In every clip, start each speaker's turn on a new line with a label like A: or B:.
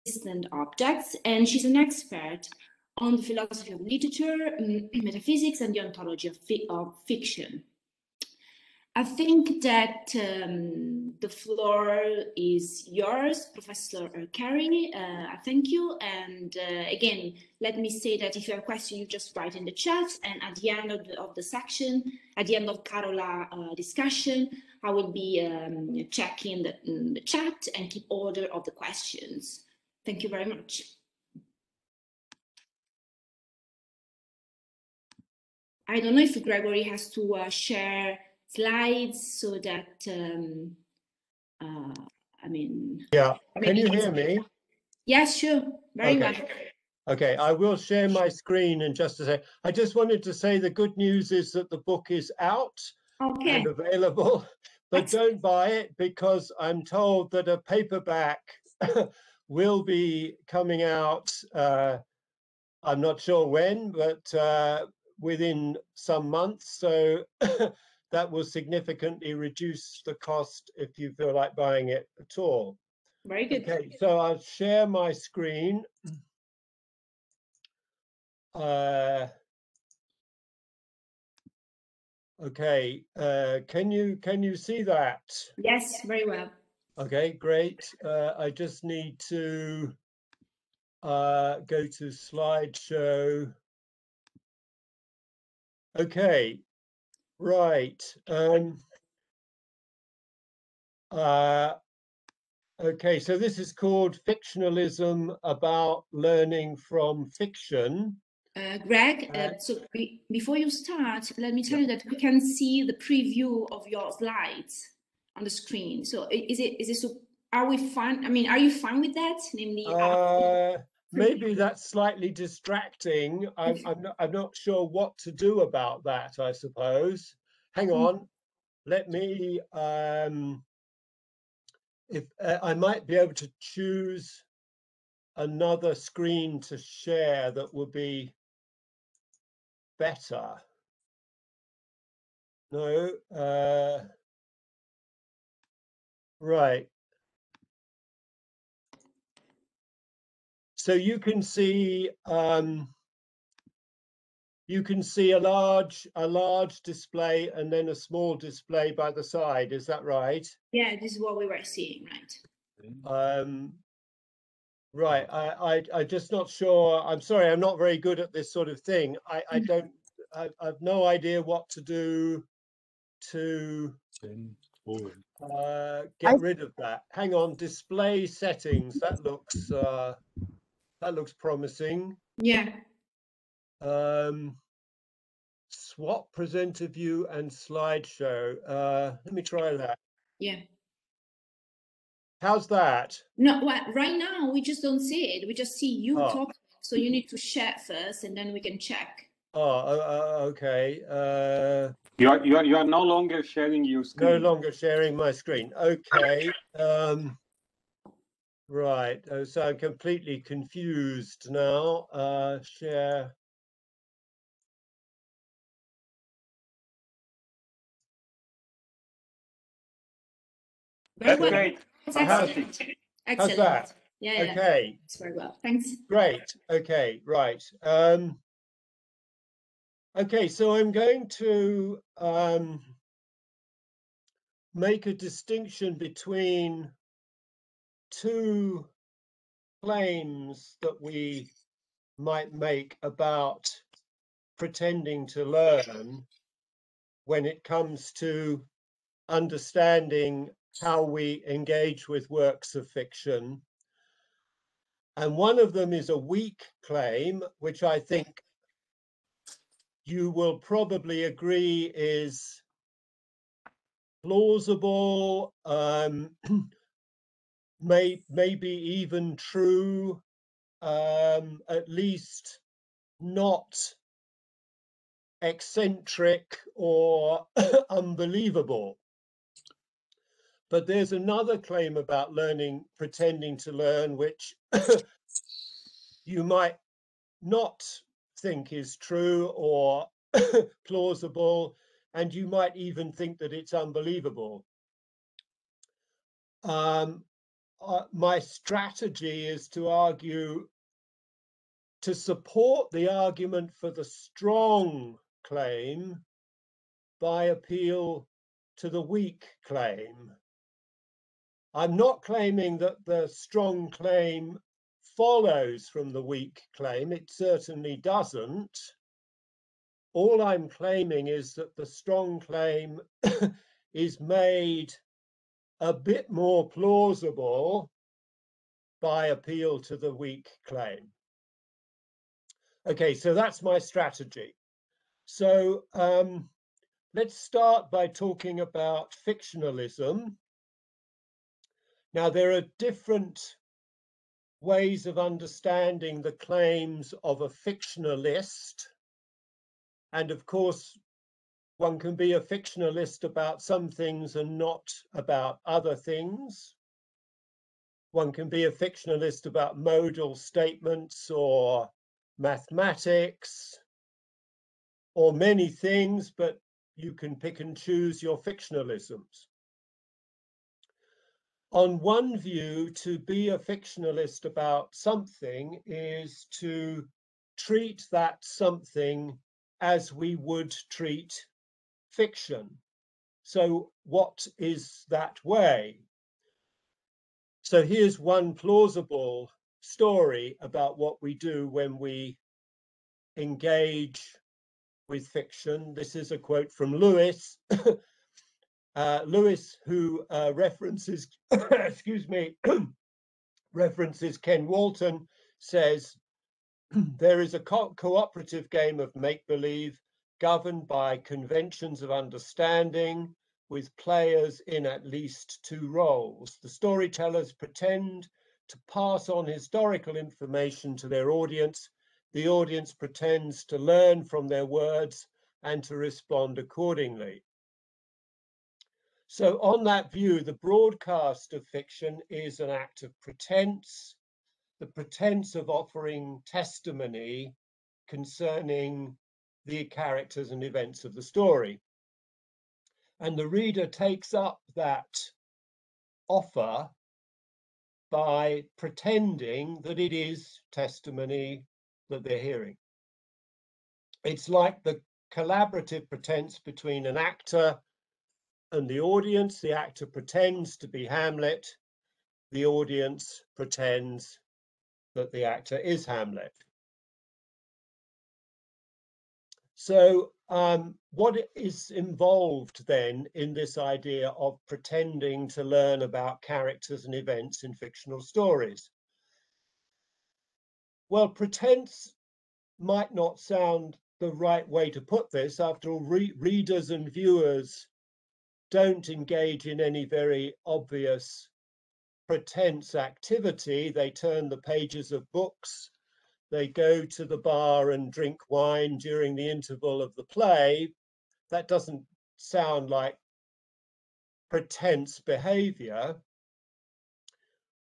A: persistent objects, and she's an expert on the philosophy of literature, metaphysics, and the ontology of fiction. I think that the floor is yours, Professor Currie. Thank you. And again, let me say that if you have a question, you just write in the chat. And at the end of the section, at the end of Carola discussion, I will be checking the chat and keep order of the questions. Thank you very much. I don't know if Gregory has to share slides so that I mean,
B: yeah, can you hear me?
A: Yes, sure, very well.
B: Okay, I will share my screen in just a sec. I just wanted to say the good news is that the book is out and available, but don't buy it because I'm told that a paperback will be coming out. I'm not sure when, but within some months. So that will significantly reduce the cost if you feel like buying it at all.
A: Very good.
B: Okay, so I'll share my screen. Okay, can you see that?
A: Yes, very well.
B: Okay, great. I just need to go to slideshow. Okay, right. Okay, so this is called Fictionalism About Learning from Fiction.
A: Greg, so before you start, let me tell you that we can see the preview of your slides on the screen. So is it so? Are we fine? I mean, are you fine with that? Namely,
B: maybe that's slightly distracting. I'm not sure what to do about that, I suppose. Hang on, let me if I might be able to choose another screen to share that would be better. No, right. So you can see a large display and then a small display by the side. Is that right?
A: Yeah, this is what we were seeing, right?
B: Right. I'm just not sure. I'm sorry. I'm not very good at this sort of thing. I've no idea what to do to get rid of that. Hang on. Display settings. That looks promising.
A: Yeah.
B: Swap presenter view and slideshow. Let me try that.
A: Yeah.
B: How's that?
A: No, well, right now we just don't see it. We just see you talking. So you need to share first, and then we can check.
B: Okay.
C: You are no longer sharing your screen.
B: No longer sharing my screen. Okay. Right. So I'm completely confused now. Share.
A: Very well.
C: Great.
A: Excellent.
B: How's that?
A: Yeah.
B: Okay.
A: It's very well. Thanks.
B: Great. Okay. Right. Okay. So I'm going to make a distinction between two claims that we might make about pretending to learn when it comes to understanding how we engage with works of fiction. And one of them is a weak claim, which I think you will probably agree is plausible, maybe even true, at least not eccentric or unbelievable. But there's another claim about learning, pretending to learn, which you might not think is true or plausible, and you might even think that it's unbelievable. my strategy is to argue, to support the argument for the strong claim by appeal to the weak claim. I'm not claiming that the strong claim follows from the weak claim. It certainly doesn't. All I'm claiming is that the strong claim is made a bit more plausible by appeal to the weak claim. Okay, so that's my strategy. So let's start by talking about fictionalism. Now, there are different ways of understanding the claims of a fictionalist. And of course, one can be a fictionalist about some things and not about other things. One can be a fictionalist about modal statements or mathematics or many things, but you can pick and choose your fictionalisms. On one view, to be a fictionalist about something is to treat that something as we would treat fiction. So what is that way? So here's one plausible story about what we do when we engage with fiction. This is a quote from Lewis. Lewis, who references, excuse me, references Ken Walton, says, there is a cooperative game of make-believe governed by conventions of understanding with players in at least two roles. The storytellers pretend to pass on historical information to their audience. The audience pretends to learn from their words and to respond accordingly. So on that view, the broadcast of fiction is an act of pretense, the pretense of offering testimony concerning the characters and events of the story. And the reader takes up that offer by pretending that it is testimony that they're hearing. It's like the collaborative pretense between an actor and the audience. The actor pretends to be Hamlet. The audience pretends that the actor is Hamlet. So what is involved then in this idea of pretending to learn about characters and events in fictional stories? Well, pretense might not sound the right way to put this. After all, readers and viewers don't engage in any very obvious pretense activity. They turn the pages of books, they go to the bar and drink wine during the interval of the play. That doesn't sound like pretense behavior.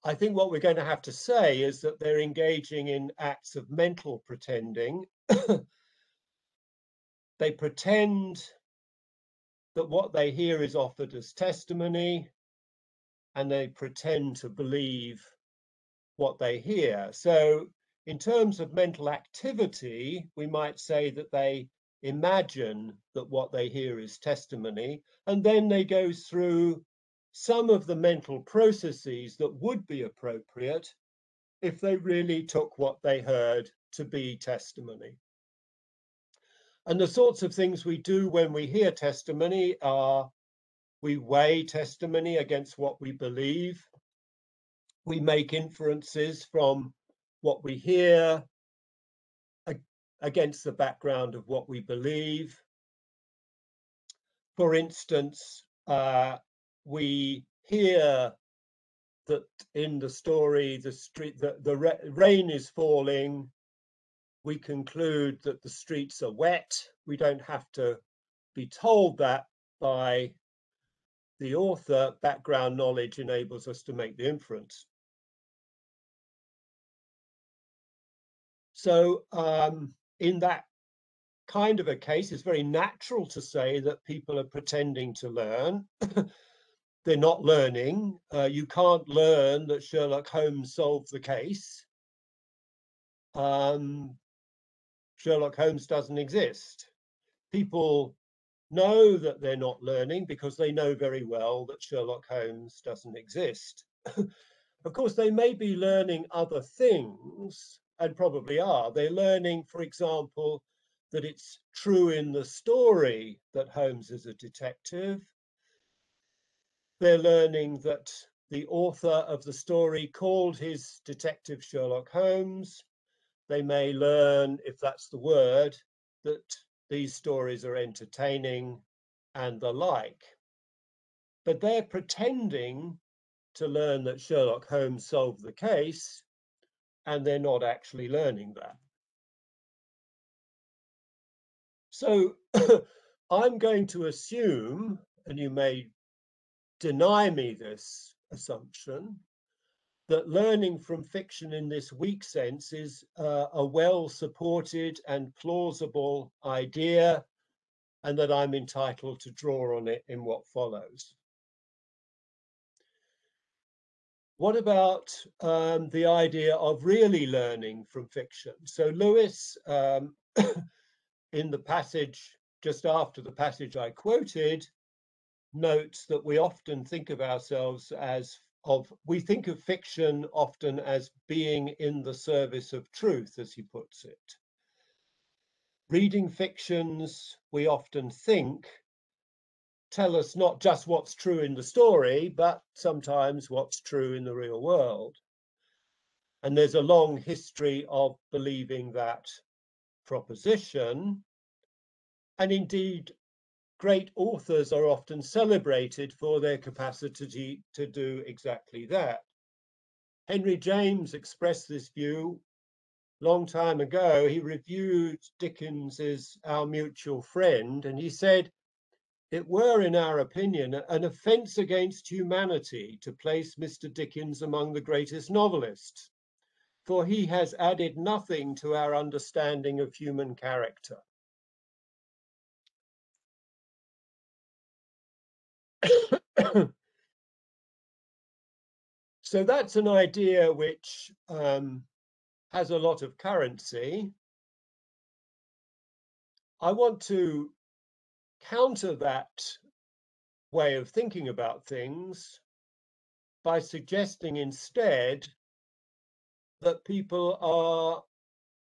B: I think what we're going to have to say is that they're engaging in acts of mental pretending. They pretend that what they hear is offered as testimony, and they pretend to believe what they hear. So in terms of mental activity, we might say that they imagine that what they hear is testimony, and then they go through some of the mental processes that would be appropriate if they really took what they heard to be testimony. And the sorts of things we do when we hear testimony are we weigh testimony against what we believe. We make inferences from what we hear against the background of what we believe. For instance, we hear that in the story, the rain is falling. We conclude that the streets are wet. We don't have to be told that by the author. Background knowledge enables us to make the inference. So in that kind of a case, it's very natural to say that people are pretending to learn. they're not learning. You can't learn that Sherlock Holmes solved the case. Sherlock Holmes doesn't exist. People know that they're not learning because they know very well that Sherlock Holmes doesn't exist. Of course, they may be learning other things, and probably are. They're learning, for example, that it's true in the story that Holmes is a detective. They're learning that the author of the story called his detective Sherlock Holmes. They may learn, if that's the word, that these stories are entertaining and the like. But they're pretending to learn that Sherlock Holmes solved the case, and they're not actually learning that. So I'm going to assume, and you may deny me this assumption, that learning from fiction in this weak sense is a well-supported and plausible idea, and that I'm entitled to draw on it in what follows. What about the idea of really learning from fiction? So Lewis, in the passage, just after the passage I quoted, notes that we often think of ourselves we think of fiction often as being in the service of truth, as he puts it. Reading fictions, we often think, tell us not just what's true in the story, but sometimes what's true in the real world. And there's a long history of believing that proposition. And indeed, great authors are often celebrated for their capacity to do exactly that. Henry James expressed this view long time ago. He reviewed Dickens's Our Mutual Friend, and he said, "It were, in our opinion, an offence against humanity to place Mr. Dickens among the greatest novelists, for he has added nothing to our understanding of human character." So that's an idea which has a lot of currency. I want to counter that way of thinking about things by suggesting instead that people are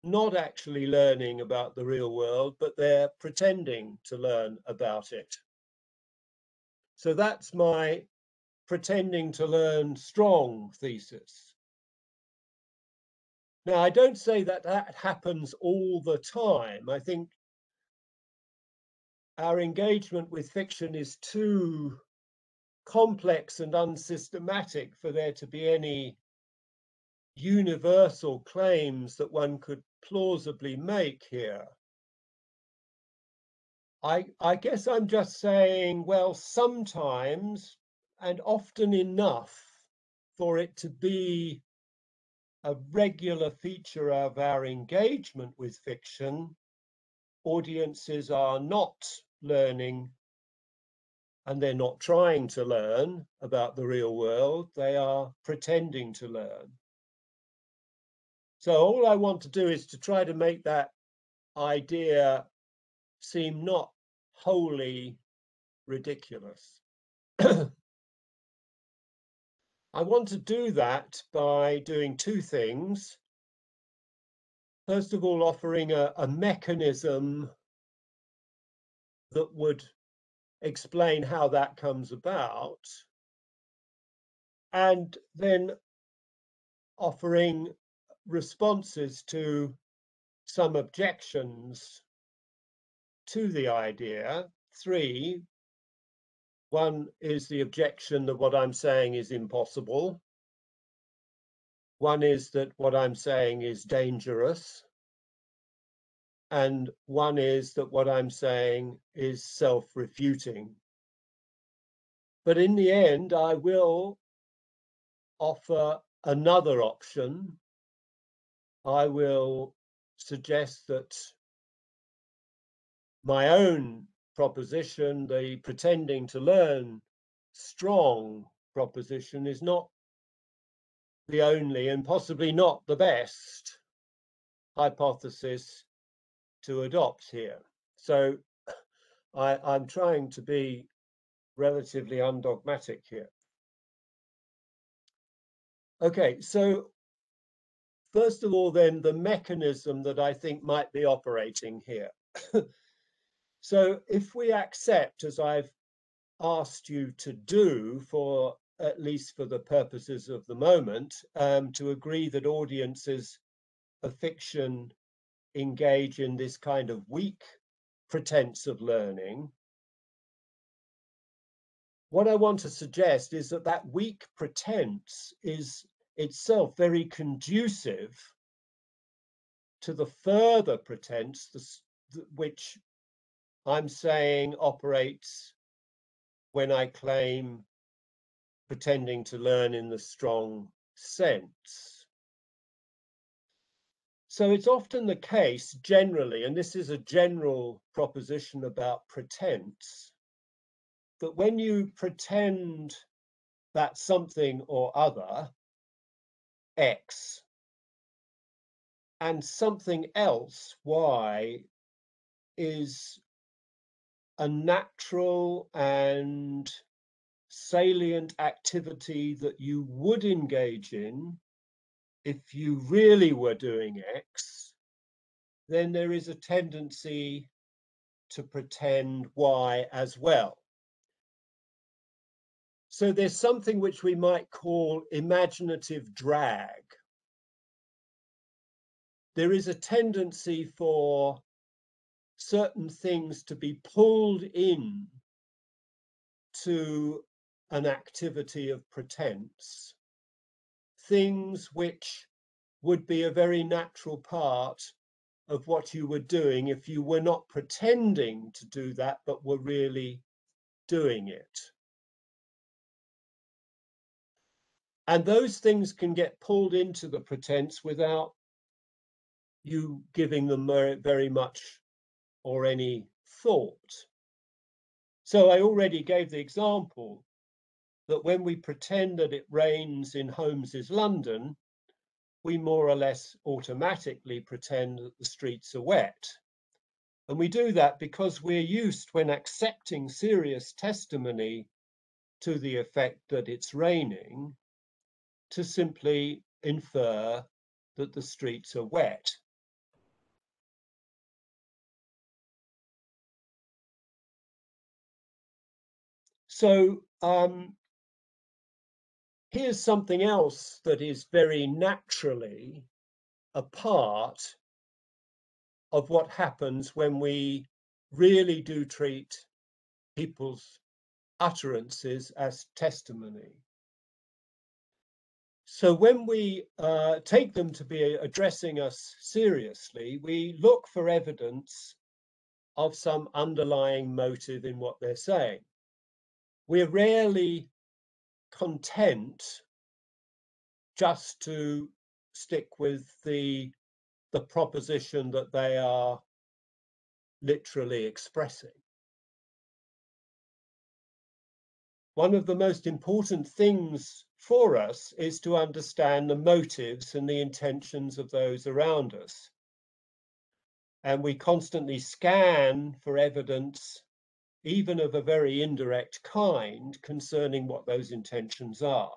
B: not actually learning about the real world, but they're pretending to learn about it. So that's my pretending to learn strong thesis. Now, I don't say that that happens all the time. I think our engagement with fiction is too complex and unsystematic for there to be any universal claims that one could plausibly make here. I guess I'm just saying, well, sometimes and often enough for it to be a regular feature of our engagement with fiction, audiences are not learning, and they're not trying to learn about the real world, they are pretending to learn. So all I want to do is to try to make that idea seem not wholly ridiculous. I want to do that by doing two things. First of all, offering a mechanism that would explain how that comes about, and then offering responses to some objections to the idea. Three, one is the objection that what I'm saying is impossible. One is that what I'm saying is dangerous. And one is that what I'm saying is self-refuting. But in the end, I will offer another option. I will suggest that my own proposition, the pretending to learn strong proposition is not the only and possibly not the best hypothesis to adopt here. So I'm trying to be relatively undogmatic here. Okay, so first of all, then, the mechanism that I think might be operating here. So if we accept, as I've asked you to do, for at least for the purposes of the moment, to agree that audiences of fiction engage in this kind of weak pretense of learning, what I want to suggest is that that weak pretense is itself very conducive to the further pretense, which I'm saying operates when I claim pretending to learn in the strong sense. So it's often the case generally, and this is a general proposition about pretense, that when you pretend that something or other, X, and something else, Y, is a natural and salient activity that you would engage in if you really were doing X, then there is a tendency to pretend Y as well. So there's something which we might call imaginative drag. There is a tendency for certain things to be pulled in to an activity of pretense, things which would be a very natural part of what you were doing if you were not pretending to do that, but were really doing it. And those things can get pulled into the pretense without you giving them very much or any thought. So I already gave the example that when we pretend that it rains in Holmes's London, we more or less automatically pretend that the streets are wet. And we do that because we're used, when accepting serious testimony to the effect that it's raining, to simply infer that the streets are wet. So here's something else that is very naturally a part of what happens when we really do treat people's utterances as testimony. So when we take them to be addressing us seriously, we look for evidence of some underlying motive in what they're saying. We're rarely content just to stick with the proposition that they are literally expressing. One of the most important things for us is to understand the motives and the intentions of those around us. And we constantly scan for evidence, even of a very indirect kind, concerning what those intentions are.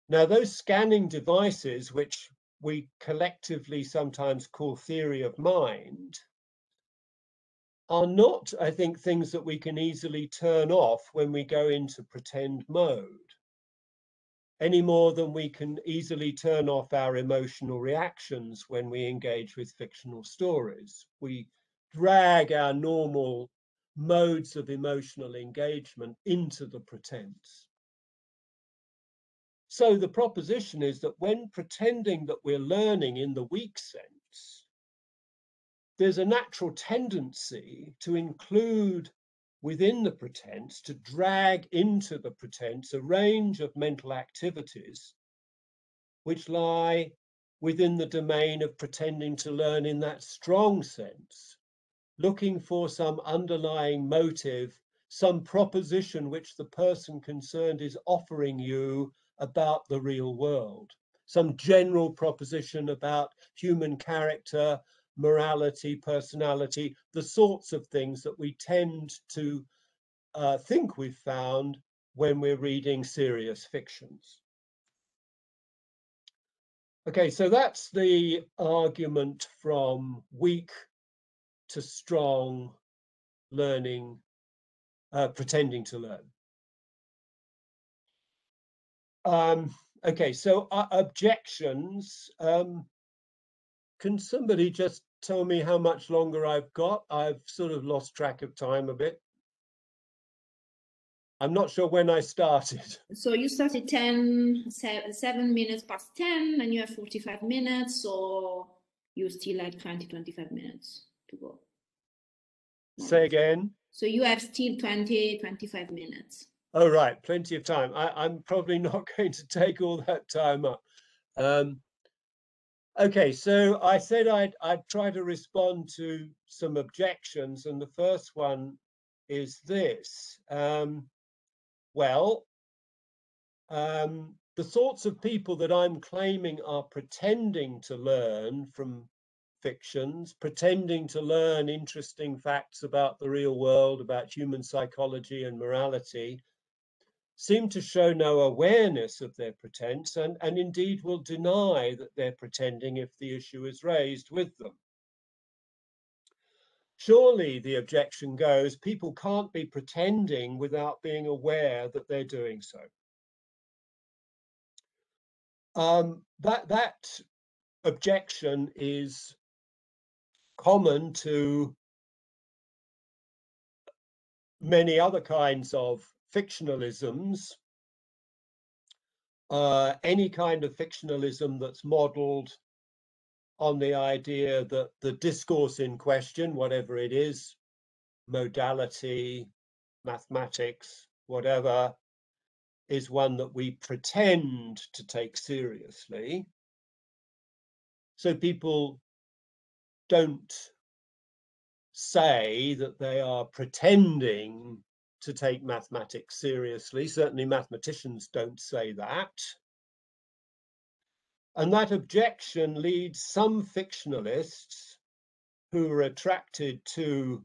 B: Now, those scanning devices, which we collectively sometimes call theory of mind, are not, I think, things that we can easily turn off when we go into pretend mode, any more than we can easily turn off our emotional reactions when we engage with fictional stories. We drag our normal modes of emotional engagement into the pretense. So the proposition is that when pretending that we're learning in the weak sense, there's a natural tendency to include within the pretense, to drag into the pretense a range of mental activities which lie within the domain of pretending to learn in that strong sense, looking for some underlying motive some proposition which the person concerned is offering you about the real world, some general proposition about human character, morality, personality, the sorts of things that we tend to think we've found when we're reading serious fictions. Okay, so that's the argument from weak to strong learning, pretending to learn. Okay, so objections. Can somebody just tell me how much longer I've got? I've sort of lost track of time a bit. I'm not sure when I started.
A: So you started 7 minutes past 10, and you have 45 minutes, or you still have 25 minutes to go?
B: Say again?
A: So you have still 25 minutes.
B: Oh, right, plenty of time. I'm probably not going to take all that time up. Okay, so I said I'd try to respond to some objections, and the first one is this. The sorts of people that I'm claiming are pretending to learn from fictions, pretending to learn interesting facts about the real world, about human psychology and morality, seem to show no awareness of their pretense, and indeed will deny that they're pretending if the issue is raised with them. Surely, the objection goes, people can't be pretending without being aware that they're doing so. That objection is common to many other kinds of fictionalisms. Any kind of fictionalism that's modeled on the idea that the discourse in question, whatever it is, modality, mathematics, whatever, is one that we pretend to take seriously. So people don't say that they are pretending to take mathematics seriously. Certainly mathematicians don't say that. And that objection leads some fictionalists who are attracted to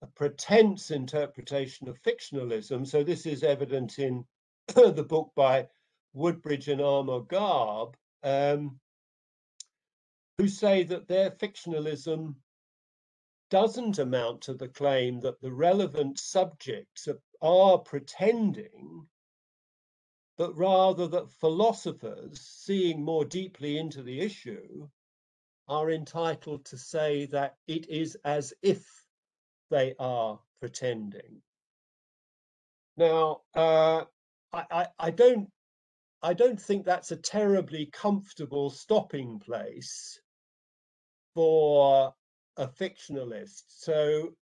B: a pretense interpretation of fictionalism. So this is evident in the book by Woodbridge and Armour Garb, who say that their fictionalism doesn't amount to the claim that the relevant subjects are pretending, but rather that philosophers, seeing more deeply into the issue, are entitled to say that it is as if they are pretending. Now, I don't think that's a terribly comfortable stopping place for a fictionalist. So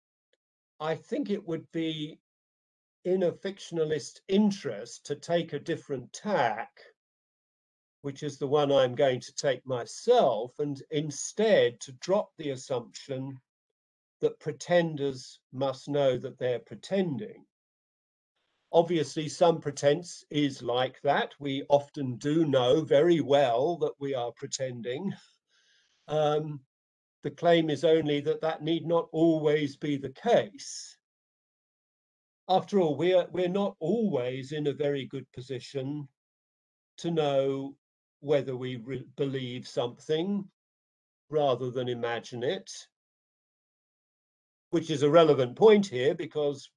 B: I think it would be in a fictionalist interest to take a different tack, which is the one I'm going to take myself, and instead to drop the assumption that pretenders must know that they're pretending. Obviously, some pretense is like that. We often do know very well that we are pretending. The claim is only that that need not always be the case. After all, we're not always in a very good position to know whether we believe something rather than imagine it, which is a relevant point here, because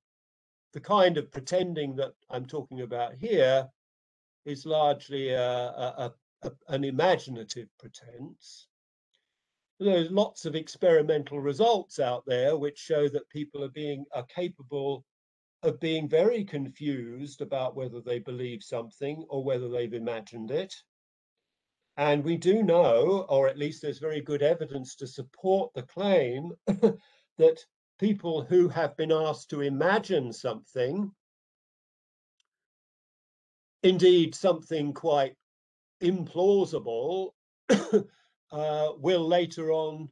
B: the kind of pretending that I'm talking about here is largely an imaginative pretense. There's lots of experimental results out there which show that people are capable of being very confused about whether they believe something or whether they've imagined it. And we do know, or at least there's very good evidence to support the claim, that people who have been asked to imagine something, indeed something quite implausible, will later on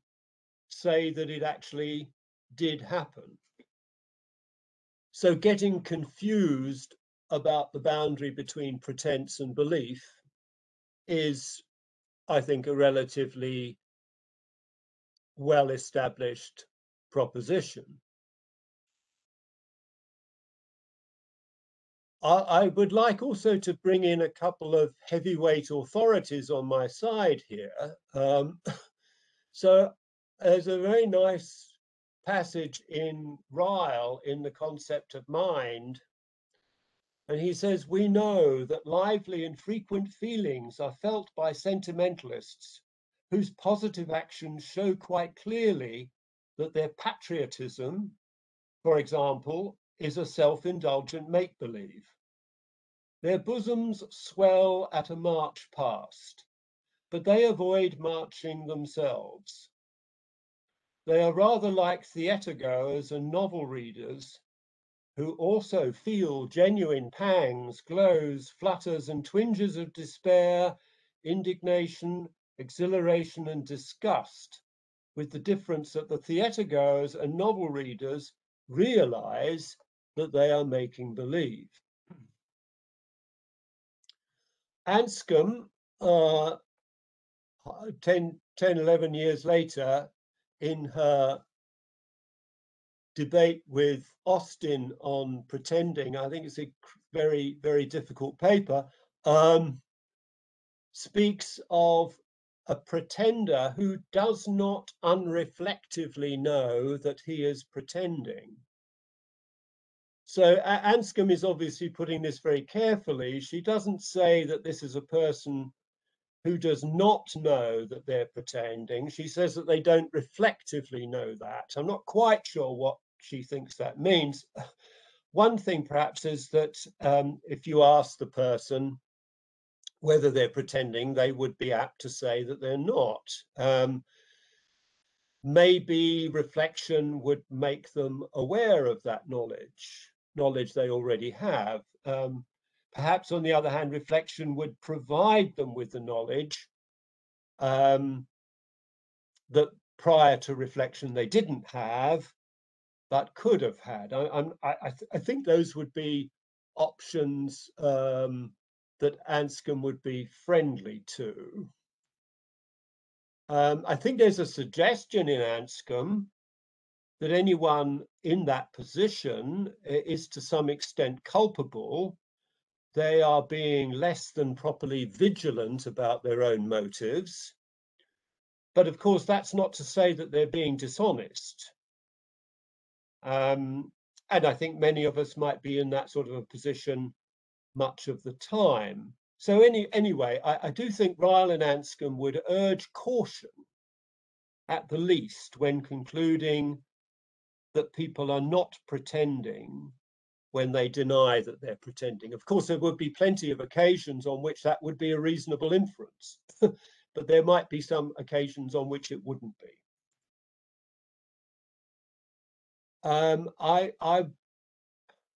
B: say that it actually did happen. So getting confused about the boundary between pretense and belief is, I think, a relatively well-established proposition. I would like also to bring in a couple of heavyweight authorities on my side here. So there's a very nice passage in Ryle in The Concept of Mind. And he says, we know that lively and frequent feelings are felt by sentimentalists whose positive actions show quite clearly that their patriotism, for example, is a self-indulgent make-believe. Their bosoms swell at a march past, but they avoid marching themselves. They are rather like theatre-goers and novel readers who also feel genuine pangs, glows, flutters, and twinges of despair, indignation, exhilaration, and disgust, with the difference that the theatre-goers and novel readers realize that they are making believe. Anscombe, 10, 11 years later, in her debate with Austin on pretending, I think it's a very, very difficult paper, speaks of a pretender who does not unreflectively know that he is pretending. So Anscombe is obviously putting this very carefully. She doesn't say that this is a person who does not know that they're pretending. She says that they don't reflectively know that. I'm not quite sure what she thinks that means. One thing perhaps is that if you ask the person whether they're pretending, they would be apt to say that they're not. Maybe reflection would make them aware of that knowledge they already have. Perhaps, on the other hand, reflection would provide them with the knowledge that prior to reflection they didn't have, but could have had. I think those would be options that Anscombe would be friendly to. I think there's a suggestion in Anscombe that anyone in that position is to some extent culpable. They are being less than properly vigilant about their own motives. But of course, that's not to say that they're being dishonest. And I think many of us might be in that sort of a position much of the time. So anyway, I do think Ryle and Anscombe would urge caution, at the least, when concluding that people are not pretending when they deny that they're pretending. Of course, there would be plenty of occasions on which that would be a reasonable inference, but there might be some occasions on which it wouldn't be. I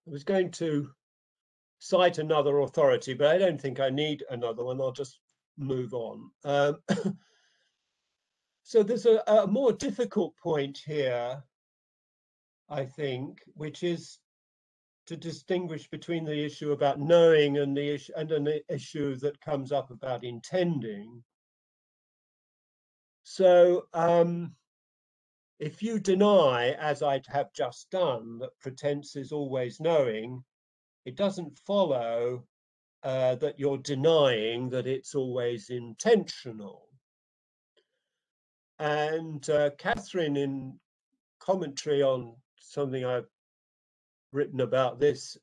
B: was going to cite another authority, but I don't think I need another one. I'll just move on. So there's a more difficult point here, I think, which is to distinguish between the issue about knowing and the issue and an issue that comes up about intending. So if you deny, as I have just done, that pretense is always knowing, it doesn't follow that you're denying that it's always intentional. And Catherine, in commentary on something I've written about this,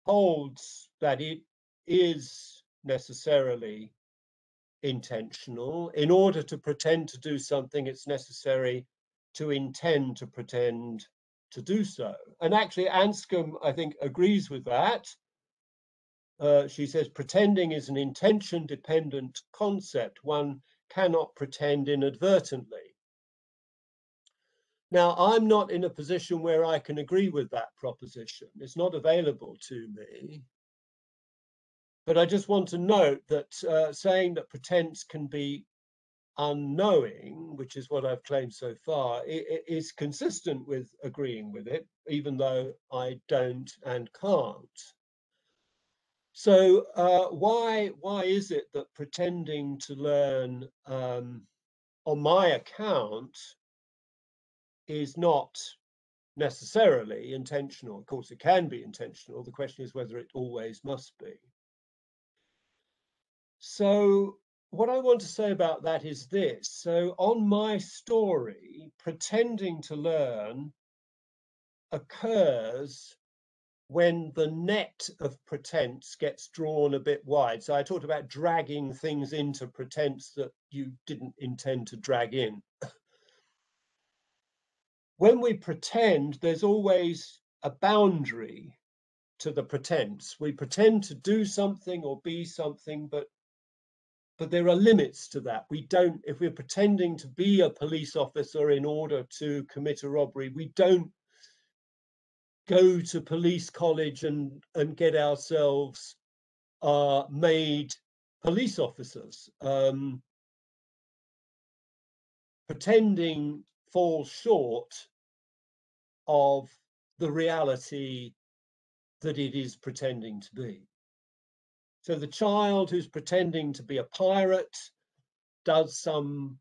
B: holds that it is necessarily intentional. In order to pretend to do something, it's necessary to intend to pretend to do so. And actually, Anscombe, I think, agrees with that. She says, pretending is an intention-dependent concept. One cannot pretend inadvertently. Now, I'm not in a position where I can agree with that proposition. It's not available to me. But I just want to note that saying that pretense can be unknowing, which is what I've claimed so far, is consistent with agreeing with it, even though I don't and can't. So why is it that pretending to learn on my account is not necessarily intentional? Of course, it can be intentional. The question is whether it always must be. So what I want to say about that is this. So on my story, pretending to learn occurs when the net of pretense gets drawn a bit wide. So I talked about dragging things into pretense that you didn't intend to drag in. When we pretend, there's always a boundary to the pretense. We pretend to do something or be something, but there are limits to that. We don't, if we're pretending to be a police officer in order to commit a robbery, we don't go to police college and get ourselves made police officers. Pretending falls short of the reality that it is pretending to be. So the child who's pretending to be a pirate does some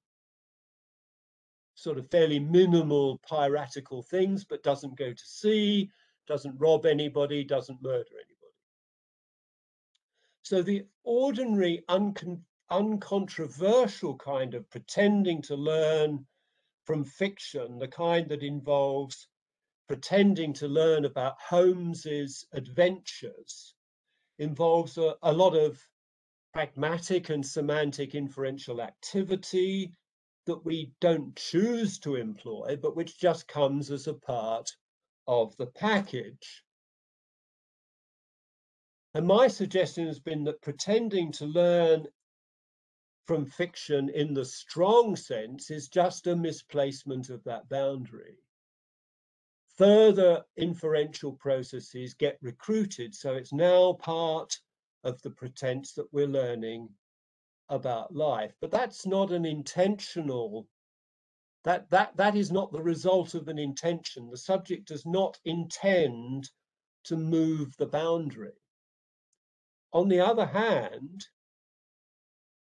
B: sort of fairly minimal piratical things, but doesn't go to sea, doesn't rob anybody, doesn't murder anybody. So the ordinary uncontroversial kind of pretending to learn from fiction, the kind that involves pretending to learn about Holmes's adventures, involves a lot of pragmatic and semantic inferential activity that we don't choose to employ, but which just comes as a part of the package. And my suggestion has been that pretending to learn from fiction in the strong sense is just a misplacement of that boundary. Further inferential processes get recruited, so it's now part of the pretense that we're learning about life. But that's not an intentional, that is not the result of an intention. The subject does not intend to move the boundary. On the other hand,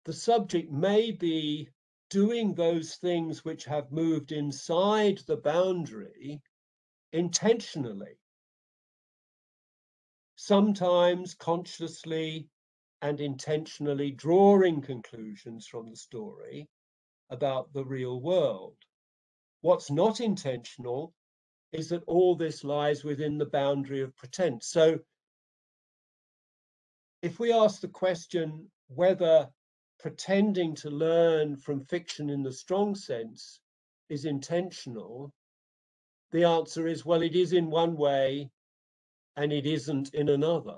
B: the subject may be doing those things which have moved inside the boundary intentionally, sometimes consciously and intentionally drawing conclusions from the story about the real world. What's not intentional is that all this lies within the boundary of pretense. So if we ask the question whether pretending to learn from fiction in the strong sense is intentional, the answer is, well, it is in one way and it isn't in another.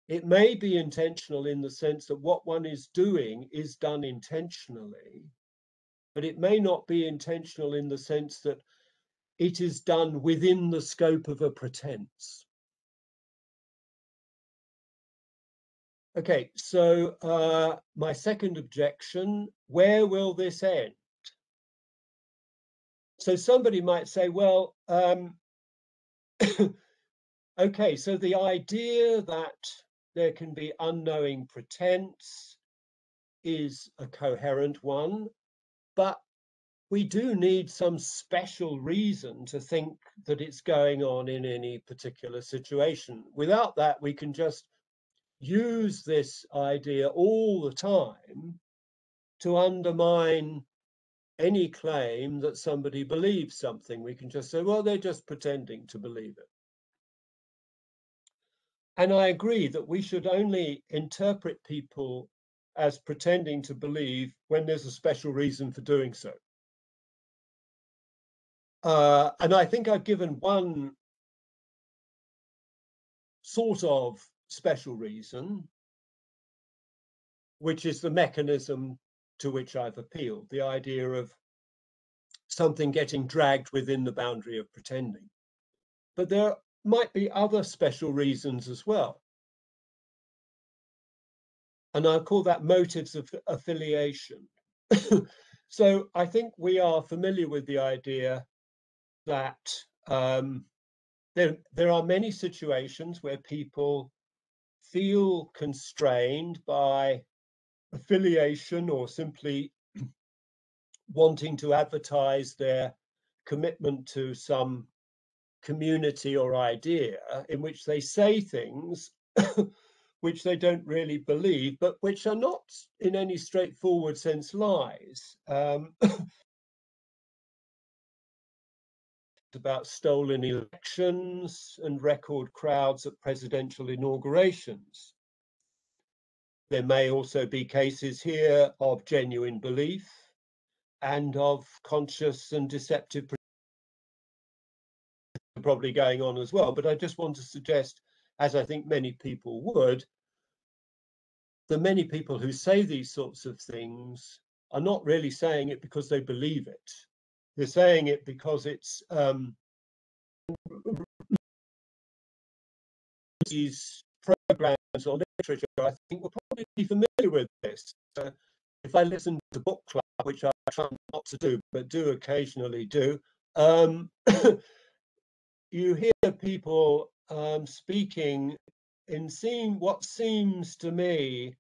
B: It may be intentional in the sense that what one is doing is done intentionally, but it may not be intentional in the sense that it is done within the scope of a pretense. Okay, so my second objection, where will this end? So somebody might say, well, okay, so the idea that there can be unknowing pretense is a coherent one, but we do need some special reason to think that it's going on in any particular situation. Without that, we can just use this idea all the time to undermine any claim that somebody believes something. We can just say, well, they're just pretending to believe it. And I agree that we should only interpret people as pretending to believe when there's a special reason for doing so. And I think I've given one sort of special reason, which is the mechanism to which I've appealed, the idea of something getting dragged within the boundary of pretending. But there might be other special reasons as well. And I'll call that motives of affiliation. So I think we are familiar with the idea that there are many situations where people feel constrained by affiliation or simply wanting to advertise their commitment to some community or idea, in which they say things which they don't really believe, but which are not in any straightforward sense lies. About stolen elections and record crowds at presidential inaugurations. There may also be cases here of genuine belief and of conscious and deceptive probably going on as well. But I just want to suggest, as I think many people would, the many people who say these sorts of things are not really saying it because they believe it. They're saying it because it's these programs or literature, I think, will probably be familiar with this. If I listen to book club, which I try not to do, but do occasionally do, you hear people speaking in seeing what seems to me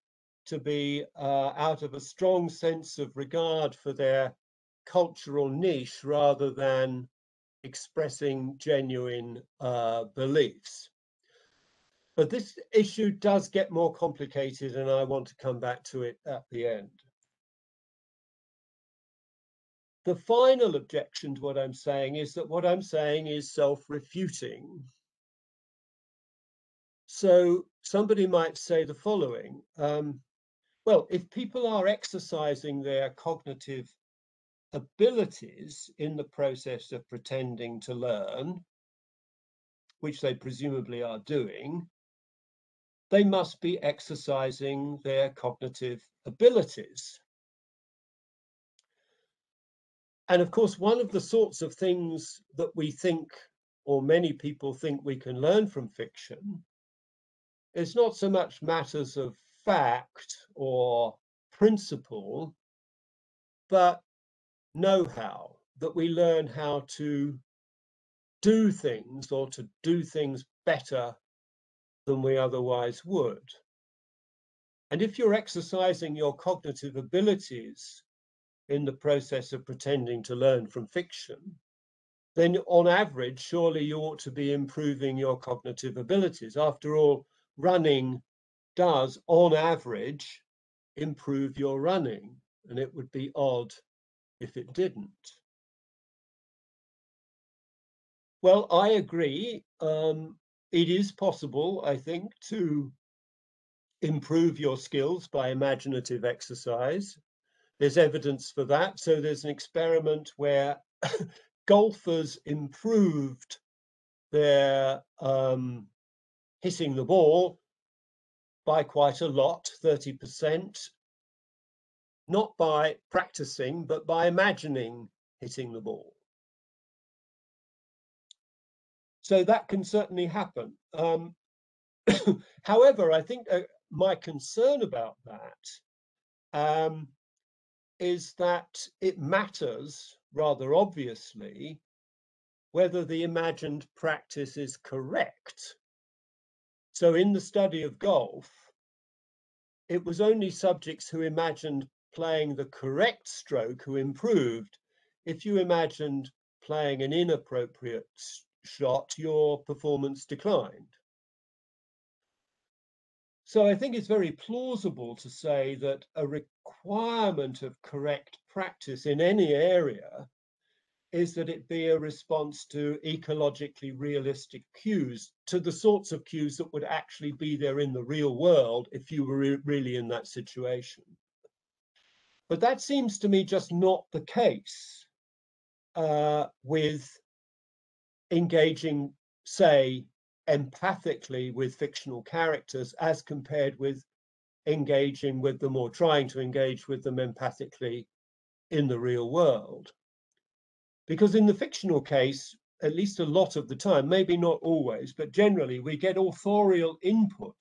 B: to be out of a strong sense of regard for their cultural niche rather than expressing genuine beliefs. But this issue does get more complicated, and I want to come back to it at the end. The final objection to what I'm saying is that what I'm saying is self-refuting. So somebody might say the following, well, if people are exercising their cognitive abilities in the process of pretending to learn, which they presumably are doing, they must be exercising their cognitive abilities. And of course, one of the sorts of things that we think, or many people think we can learn from fiction, is not so much matters of fact or principle, but know-how, that we learn how to do things or to do things better than we otherwise would. And if you're exercising your cognitive abilities in the process of pretending to learn from fiction, then on average, surely you ought to be improving your cognitive abilities. After all, running does, on average, improve your running, and it would be odd if it didn't. Well, I agree. It is possible, I think, to improve your skills by imaginative exercise. There's evidence for that. So there's an experiment where golfers improved their hitting the ball by quite a lot, 30%, not by practicing, but by imagining hitting the ball. So that can certainly happen. However, I think my concern about that is that it matters rather obviously whether the imagined practice is correct. So in the study of golf, it was only subjects who imagined playing the correct stroke who improved. If you imagined playing an inappropriate shot, your performance declined. So I think it's very plausible to say that a requirement of correct practice in any area is that it be a response to ecologically realistic cues, to the sorts of cues that would actually be there in the real world if you were really in that situation. But that seems to me just not the case with engaging, say, empathically with fictional characters as compared with engaging with them or trying to engage with them empathically in the real world. Because in the fictional case, at least a lot of the time, maybe not always, but generally we get authorial input,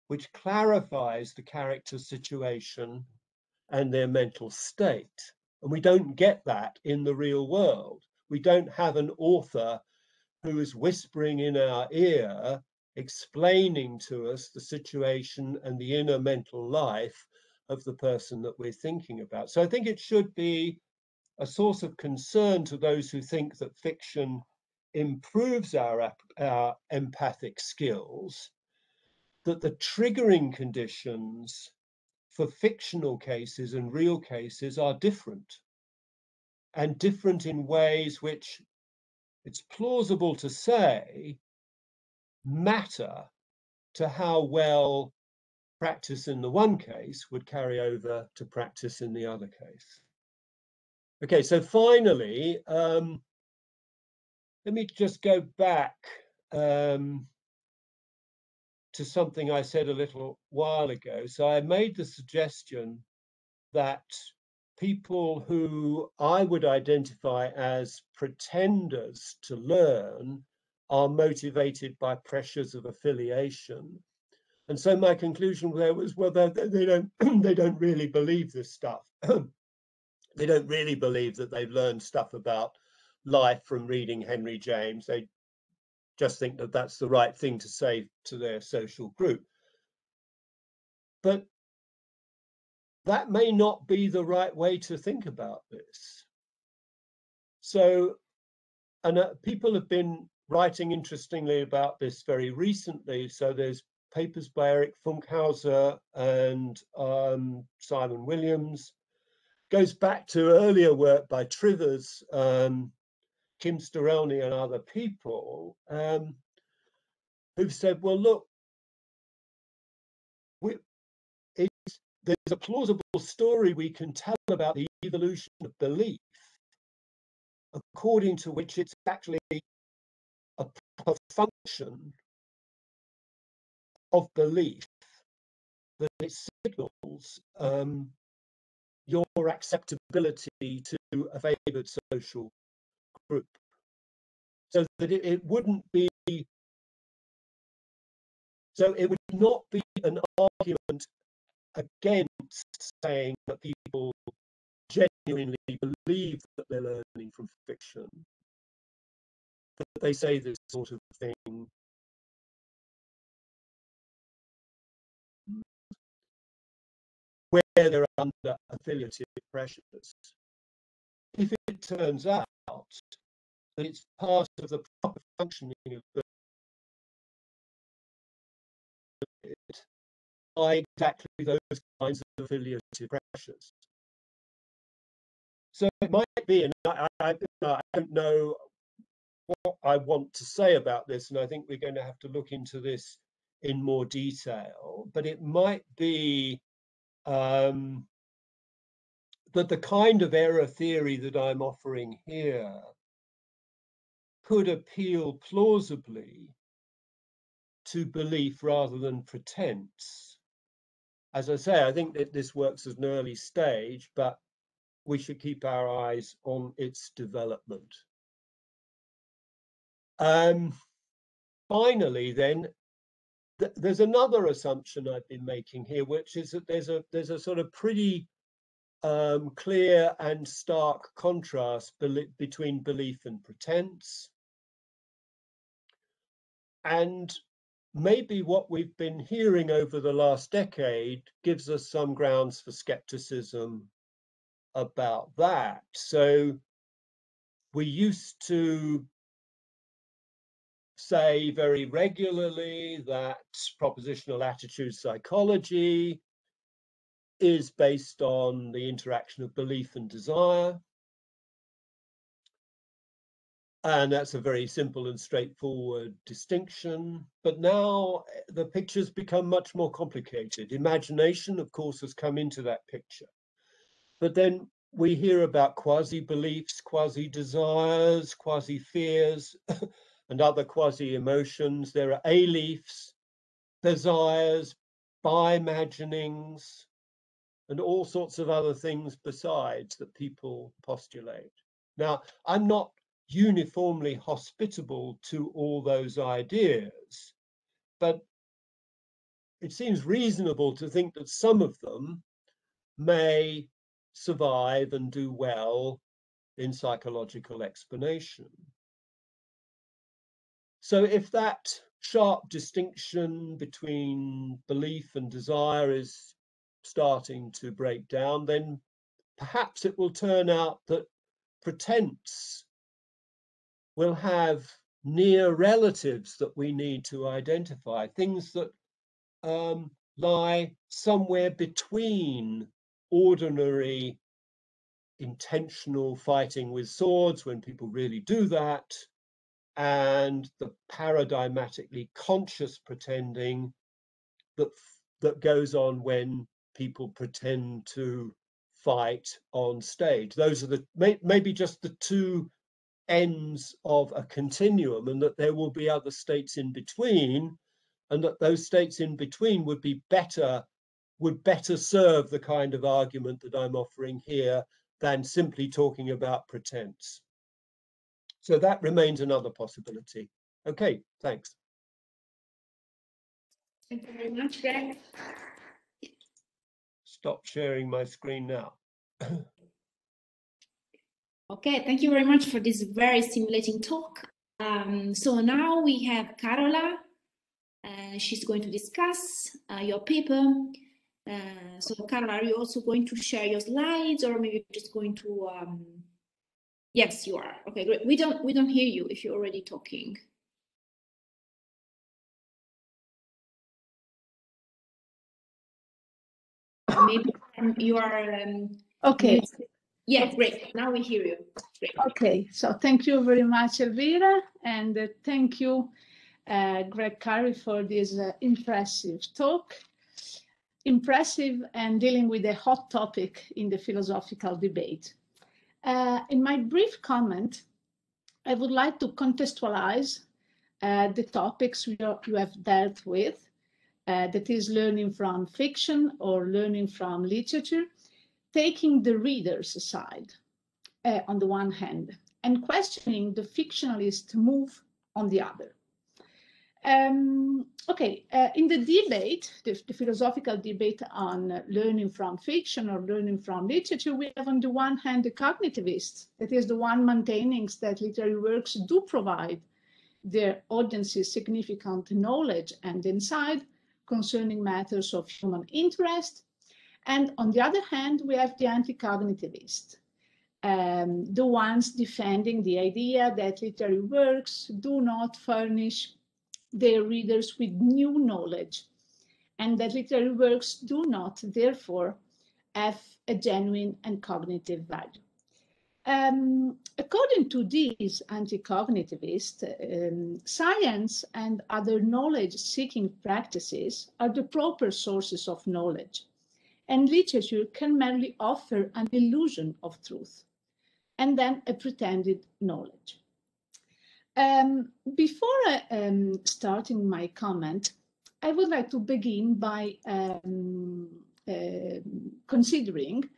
B: which clarifies the character's situation and their mental state. And we don't get that in the real world. We don't have an author who is whispering in our ear, explaining to us the situation and the inner mental life of the person that we're thinking about. So I think it should be a source of concern to those who think that fiction improves our empathic skills, that the triggering conditions for fictional cases and real cases are different, and different in ways which it's plausible to say matter to how well practice in the one case would carry over to practice in the other case. Okay, so finally, let me just go back to something I said a little while ago. So I made the suggestion that people who I would identify as pretenders to learn are motivated by pressures of affiliation. And so my conclusion there was, well, they don't they don't really believe this stuff. They don't really believe that they've learned stuff about life from reading Henry James. They just think that that's the right thing to say to their social group. But that may not be the right way to think about this. So, and people have been writing interestingly about this very recently. So there's papers by Eric Funkhauser and Simon Williams. Goes back to earlier work by Trivers, Kim Sterelny and other people who've said, well, look, there's a plausible story we can tell about the evolution of belief, according to which it's actually a function of belief that it signals your acceptability to a favored social group. So that it wouldn't be, so it would not be an argument against saying that people genuinely believe that they're learning from fiction, that they say this sort of thing where they're under affiliative pressures. If it turns out that it's part of the proper functioning of it by exactly those kinds of affiliative pressures. So it might be, and I don't know what I want to say about this, and I think we're going to have to look into this in more detail, but it might be that the kind of error theory that I'm offering here could appeal plausibly to belief rather than pretense. As I say, I think that this works at an early stage, but we should keep our eyes on its development. Finally, then, there's another assumption I've been making here, which is that there's a sort of pretty clear and stark contrast between belief and pretense. And maybe what we've been hearing over the last decade gives us some grounds for skepticism about that. So we used to say very regularly that propositional attitude psychology is based on the interaction of belief and desire. And that's a very simple and straightforward distinction. But now the picture's become much more complicated. Imagination, of course, has come into that picture. But then we hear about quasi-beliefs, quasi-desires, quasi-fears, and other quasi-emotions. There are aliefs, desires, bi-imaginings, and all sorts of other things besides that people postulate. Now, I'm not uniformly hospitable to all those ideas, but it seems reasonable to think that some of them may survive and do well in psychological explanation. So if that sharp distinction between belief and desire is starting to break down, then perhaps it will turn out that pretense will have near relatives that we need to identify, things that lie somewhere between ordinary intentional fighting with swords, when people really do that, and the paradigmatically conscious pretending that goes on when people pretend to fight on stage. Those are maybe just the two ends of a continuum, and that there will be other states in between, and that those states in between would better serve the kind of argument that I'm offering here than simply talking about pretense. So that remains another possibility. Okay, thanks.
A: Thank you very much, Greg.
B: Stop sharing my screen now.
A: Okay, thank you very much for this very stimulating talk. So now we have Carola. She's going to discuss your paper. So Carola, are you also going to share your slides, or maybe you're just going to? Yes, you are. Okay, great. We don't hear you if you're already talking. Maybe you are.
D: Okay.
A: Yeah, great. Now we hear you. Great.
D: Okay, so thank you very much, Elvira, and thank you, Greg Currie, for this impressive talk. Impressive and dealing with a hot topic in the philosophical debate. In my brief comment, I would like to contextualize the topics you have dealt with, that is learning from fiction or learning from literature, taking the reader's side on the one hand, and questioning the fictionalist move on the other. In the debate, the philosophical debate on learning from fiction or learning from literature, we have on the one hand the cognitivists, that is the one maintaining that literary works do provide their audiences significant knowledge and insight concerning matters of human interest. And on the other hand, we have the anti-cognitivists, the ones defending the idea that literary works do not furnish their readers with new knowledge, and that literary works do not, therefore, have a genuine and cognitive value. According to these anti-cognitivists, science and other knowledge-seeking practices are the proper sources of knowledge, and literature can merely offer an illusion of truth, and then a pretended knowledge. Before starting my comment, I would like to begin by considering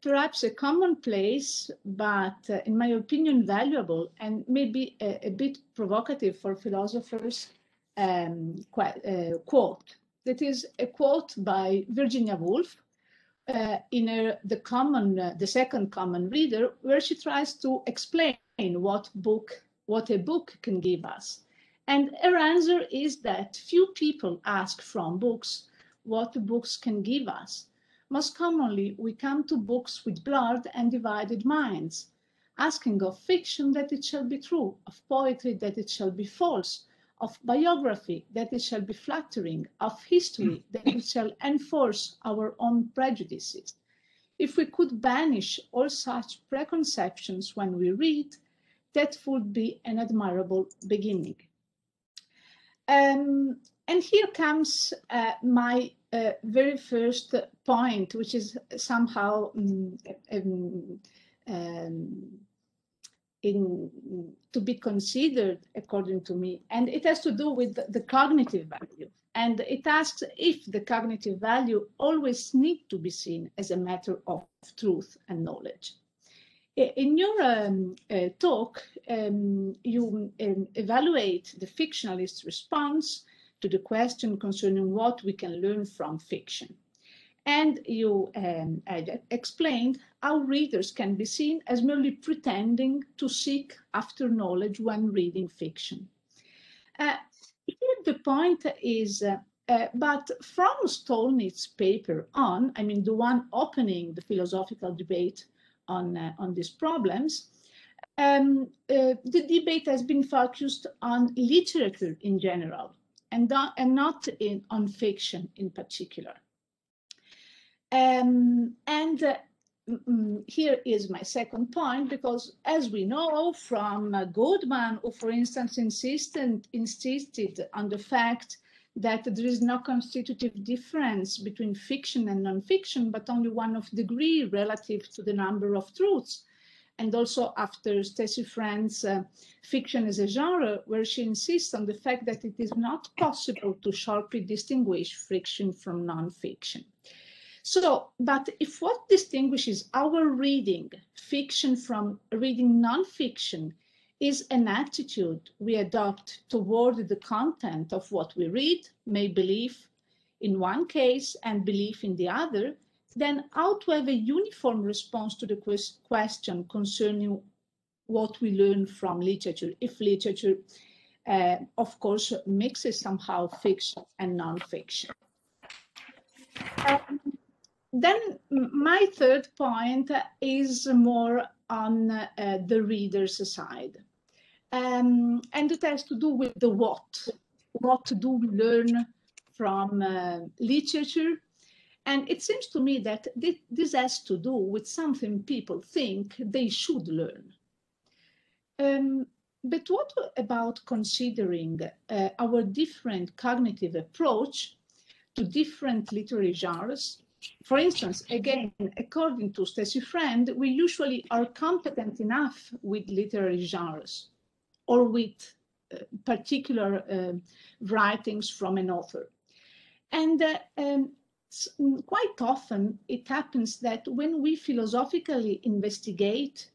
D: perhaps a commonplace, but in my opinion, valuable and maybe a bit provocative for philosophers quote. That is a quote by Virginia Woolf in the second common reader, where she tries to explain what a book can give us. And her answer is that few people ask from books what books can give us. Most commonly, we come to books with blurred and divided minds, asking of fiction that it shall be true, of poetry that it shall be false, of biography that it shall be flattering, of history that it shall enforce our own prejudices. If we could banish all such preconceptions when we read, that would be an admirable beginning. And here comes my very first point, which is somehow to be considered, according to me, and it has to do with the cognitive value. And it asks if the cognitive value always needs to be seen as a matter of truth and knowledge. In your talk, you evaluate the fictionalist's response to the question concerning what we can learn from fiction. And you explained how readers can be seen as merely pretending to seek after knowledge when reading fiction. Here the point is, but from Stolnitz's paper on, I mean, the one opening the philosophical debate on these problems, the debate has been focused on literature in general and not on fiction in particular. Here is my second point, because as we know from Goodman, who for instance insisted on the fact that there is no constitutive difference between fiction and non-fiction, but only one of degree relative to the number of truths. And also after Stacey Friend's Fiction as a Genre, where she insists on the fact that it is not possible to sharply distinguish fiction from non-fiction. So, but if what distinguishes our reading fiction from reading non-fiction is an attitude we adopt toward the content of what we read, may believe in one case and belief in the other, then how to have a uniform response to the question concerning what we learn from literature, if literature, of course, mixes somehow fiction and non-fiction. Then my third point is more on the reader's side. And it has to do with the what. What do we learn from literature? And it seems to me that this has to do with something people think they should learn. But what about considering our different cognitive approach to different literary genres? For instance, again, according to Stacey Friend, we usually are competent enough with literary genres or with particular writings from an author. And quite often it happens that when we philosophically investigate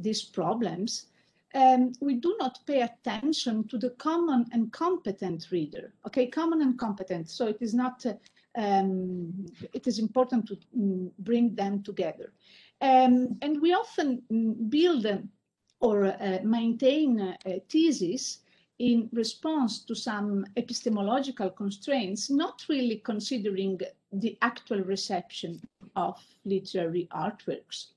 D: these problems, we do not pay attention to the common and competent reader. Okay, common and competent. So it is not, it is important to bring them together. And we often build or maintain a thesis in response to some epistemological constraints, not really considering the actual reception of literary artworks.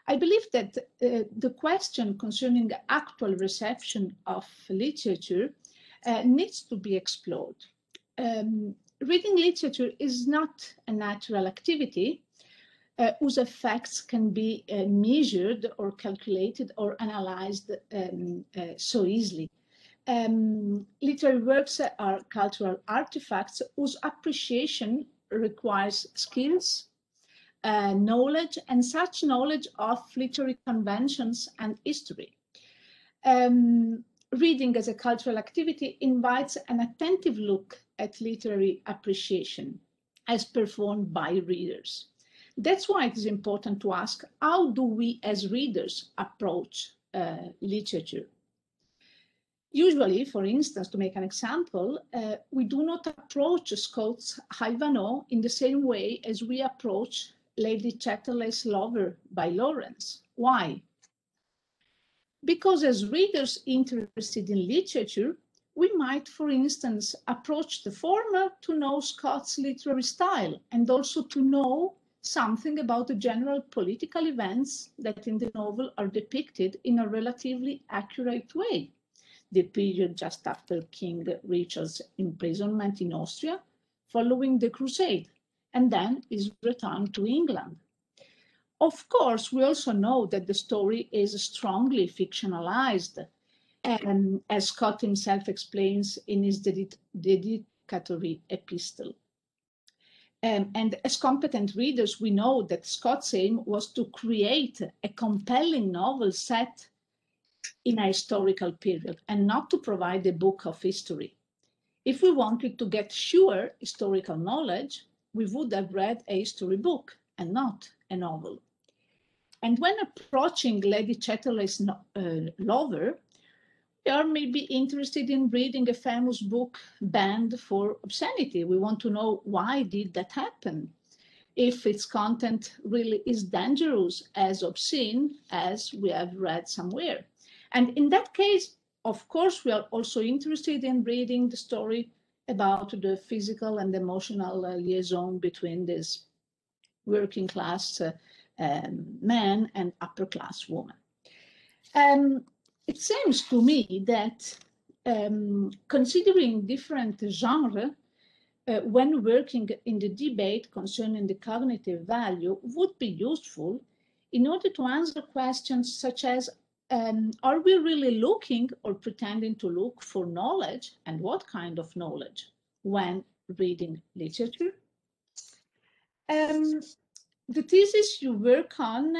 D: I believe that the question concerning actual reception of literature needs to be explored. Reading literature is not a natural activity whose effects can be measured or calculated or analyzed so easily. Literary works are cultural artifacts whose appreciation requires skills, knowledge, and such knowledge of literary conventions and history. Reading as a cultural activity invites an attentive look at literary appreciation as performed by readers. That's why it is important to ask, how do we as readers approach literature? Usually, for instance, to make an example, we do not approach Scott's Ivanhoe in the same way as we approach Lady Chatterley's Lover by Lawrence. Why? Because as readers interested in literature, we might, for instance, approach the former to know Scott's literary style and also to know something about the general political events that in the novel are depicted in a relatively accurate way. The period just after King Richard's imprisonment in Austria, following the Crusade, and then his return to England. Of course, we also know that the story is strongly fictionalized, as Scott himself explains in his dedicatory epistle. And as competent readers, we know that Scott's aim was to create a compelling novel set in a historical period and not to provide a book of history. If we wanted to get sure historical knowledge, we would have read a history book and not a novel. And when approaching Lady Chatterley's Lover, we are maybe interested in reading a famous book banned for obscenity. We want to know why did that happen, if its content really is dangerous, as obscene as we have read somewhere. And in that case, of course, we are also interested in reading the story about the physical and emotional liaison between this working class man and upper class woman. It seems to me that considering different genres when working in the debate concerning the cognitive value would be useful in order to answer questions such as, are we really looking or pretending to look for knowledge, and what kind of knowledge, when reading literature? The thesis you work on,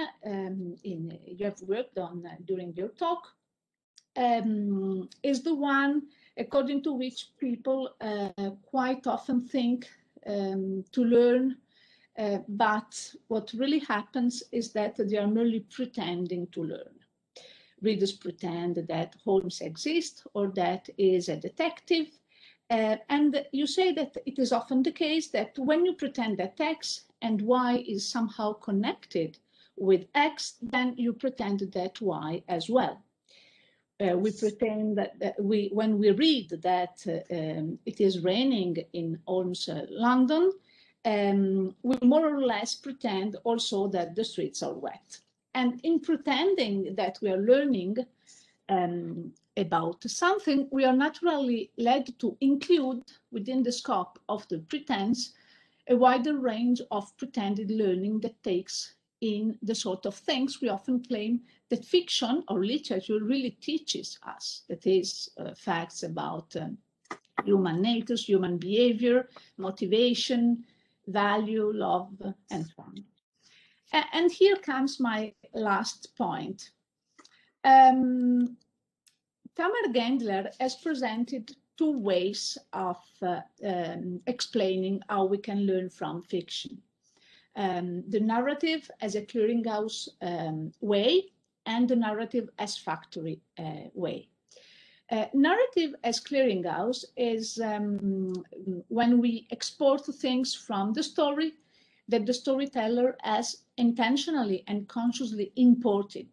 D: you have worked on during your talk, is the one according to which people quite often think to learn, but what really happens is that they are merely pretending to learn. Readers pretend that Holmes exists or that is a detective, and you say that it is often the case that when you pretend that X and Y is somehow connected with X, then you pretend that Y as well. We pretend that when we read that it is raining in Holmes, London, we more or less pretend also that the streets are wet. And in pretending that we are learning about something, we are naturally led to include within the scope of the pretense a wider range of pretended learning that takes in the sort of things we often claim that fiction or literature really teaches us, that is, facts about human nature, human behavior, motivation, value, love, and so on. And here comes my last point. Tamar Gendler has presented two ways of explaining how we can learn from fiction. The narrative as a clearinghouse way, and the narrative as factory way. Narrative as clearinghouse is when we export things from the story that the storyteller has intentionally and consciously imported,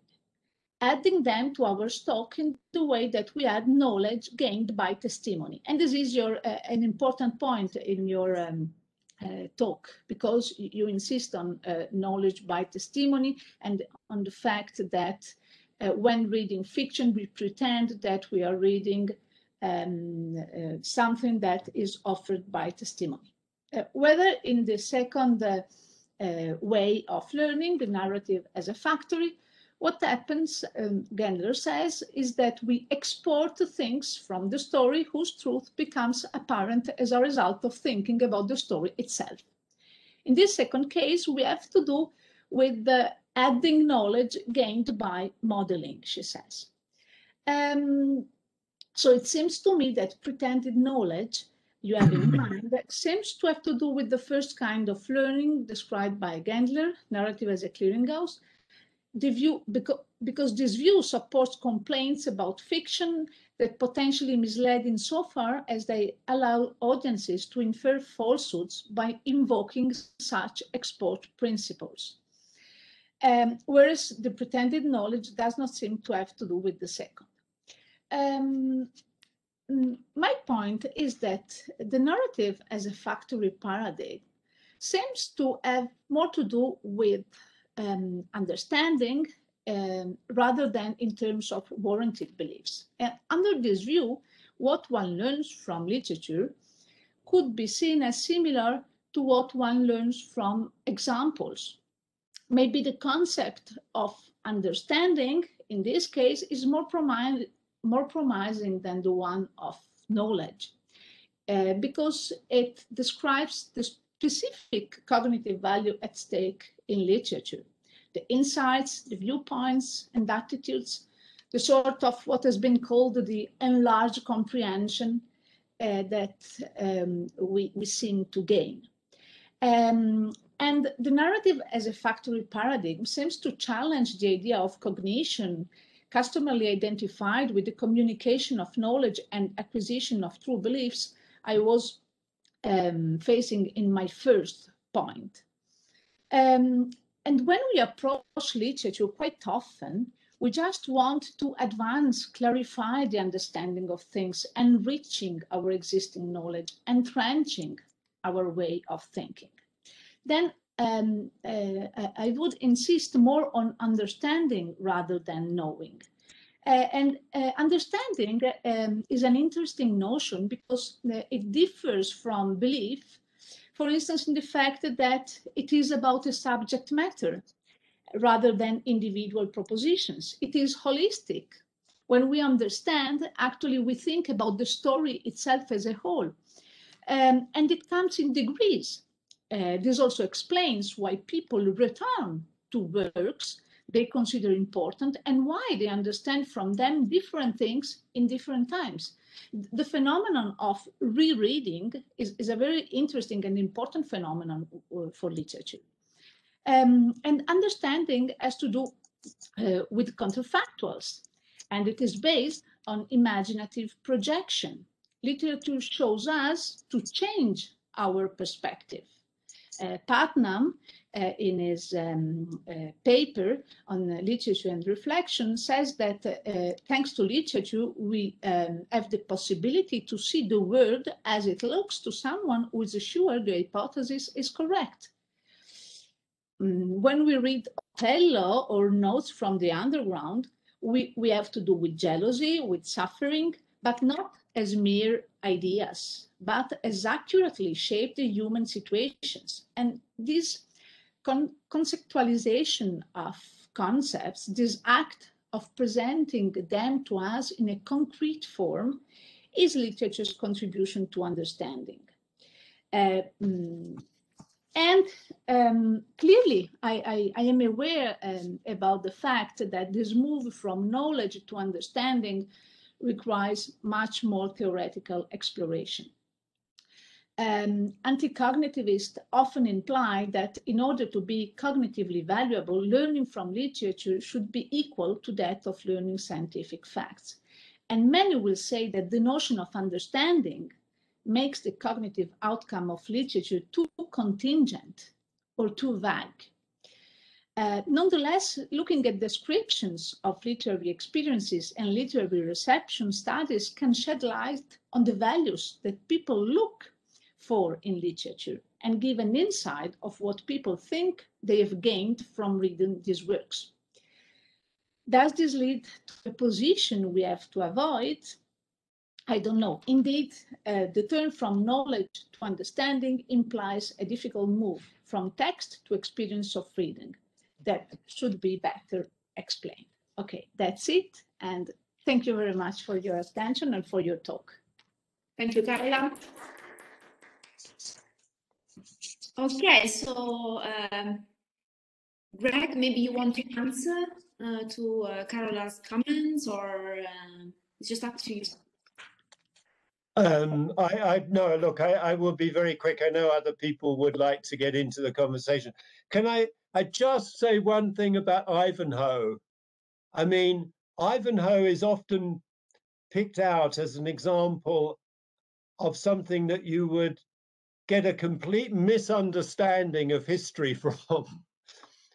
D: adding them to our stock in the way that we add knowledge gained by testimony. And this is an important point in your talk, because you insist on knowledge by testimony and on the fact that when reading fiction, we pretend that we are reading something that is offered by testimony. Whether in the second way of learning, the narrative as a factory, what happens, Gendler says, is that we export things from the story whose truth becomes apparent as a result of thinking about the story itself. In this second case, we have to do with the adding knowledge gained by modeling, she says. So it seems to me that pretended knowledge you have in mind seems to have to do with the first kind of learning described by Gendler, narrative as a clearinghouse. The view, because this view supports complaints about fiction that potentially mislead insofar as they allow audiences to infer falsehoods by invoking such export principles. Whereas the pretended knowledge does not seem to have to do with the second. My point is that the narrative as a factory paradigm seems to have more to do with understanding rather than in terms of warranted beliefs. And under this view, what one learns from literature could be seen as similar to what one learns from examples. Maybe the concept of understanding in this case is more promising than the one of knowledge, because it describes the specific cognitive value at stake in literature, the insights, the viewpoints and attitudes, the sort of what has been called the enlarged comprehension that we seem to gain. And the narrative as a factory paradigm seems to challenge the idea of cognition customarily identified with the communication of knowledge and acquisition of true beliefs, I was facing in my first point. And when we approach literature quite often, we just want to advance, clarify the understanding of things, enriching our existing knowledge, entrenching our way of thinking. Then I would insist more on understanding rather than knowing. Understanding is an interesting notion because it differs from belief, for instance, in the fact that it is about a subject matter rather than individual propositions. It is holistic. When we understand, actually, we think about the story itself as a whole. And it comes in degrees. This also explains why people return to works they consider important and why they understand from them different things in different times. The phenomenon of rereading is a very interesting and important phenomenon for literature. And understanding has to do with counterfactuals, and it is based on imaginative projection. Literature shows us to change our perspective. Putnam, in his paper on literature and reflection, says that thanks to literature, we have the possibility to see the world as it looks to someone who is sure the hypothesis is correct. When we read Othello or Notes from the Underground, we have to do with jealousy, with suffering, but not as mere ideas, but as accurately shaped the human situations. And this conceptualization of concepts, this act of presenting them to us in a concrete form, is literature's contribution to understanding. Clearly, I am aware about the fact that this move from knowledge to understanding requires much more theoretical exploration. Anti-cognitivists often imply that in order to be cognitively valuable, learning from literature should be equal to that of learning scientific facts. And many will say that the notion of understanding makes the cognitive outcome of literature too contingent or too vague. Nonetheless, looking at descriptions of literary experiences and literary reception studies can shed light on the values that people look for in literature and give an insight of what people think they have gained from reading these works. Does this lead to a position we have to avoid? I don't know. Indeed, the turn from knowledge to understanding implies a difficult move from text to experience of reading that should be better explained. Okay, that's it. And thank you very much for your attention and for your talk.
A: Thank you, Carola. Okay, so Greg, maybe you want to answer to Carola's comments, or it's just up to you.
B: No, look, I will be very quick. I know other people would like to get into the conversation. Can I just say one thing about Ivanhoe? I mean, Ivanhoe is often picked out as an example of something that you would get a complete misunderstanding of history from.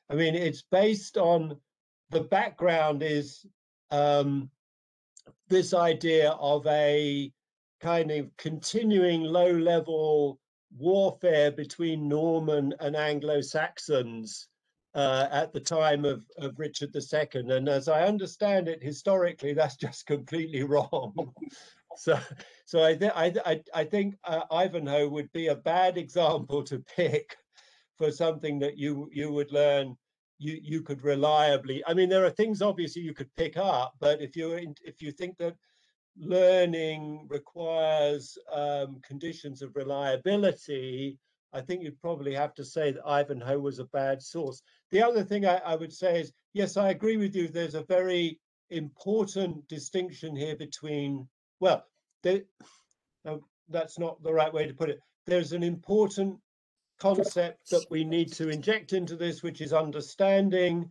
B: I mean, it's based on, the background is this idea of a kind of continuing low-level warfare between Norman and Anglo-Saxons at the time of Richard II. And as I understand it, historically, that's just completely wrong. So I think Ivanhoe would be a bad example to pick for something that you would learn. You could reliably. I mean, there are things obviously you could pick up, but if you think that learning requires conditions of reliability, I think you'd probably have to say that Ivanhoe was a bad source. The other thing I would say is, yes, I agree with you. There's a very important distinction here between, well, that's not the right way to put it. There's an important concept that we need to inject into this, which is understanding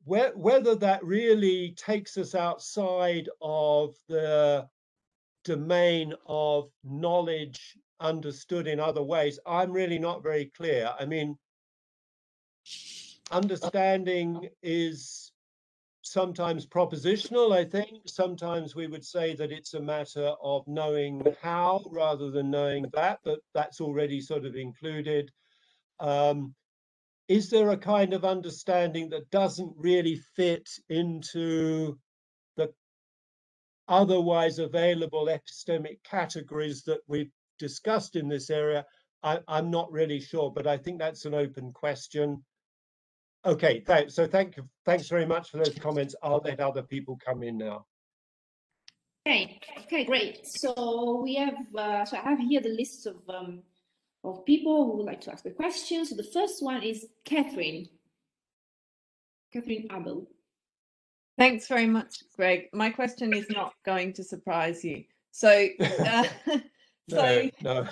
B: whether that really takes us outside of the domain of knowledge understood in other ways, I'm really not very clear. I mean, understanding is sometimes propositional, I think. Sometimes we would say that it's a matter of knowing how rather than knowing that, but that's already sort of included. Is there a kind of understanding that doesn't really fit into the otherwise available epistemic categories that we've discussed in this area? I'm not really sure, but I think that's an open question. Okay, thanks. So thanks very much for those comments. I'll let other people come in now.
A: Okay, great. So we have, so I have here the list of people who would like to ask the question. So the first one is Catherine Abel.
E: Thanks very much, Greg. My question is not going to surprise you. So,
B: No.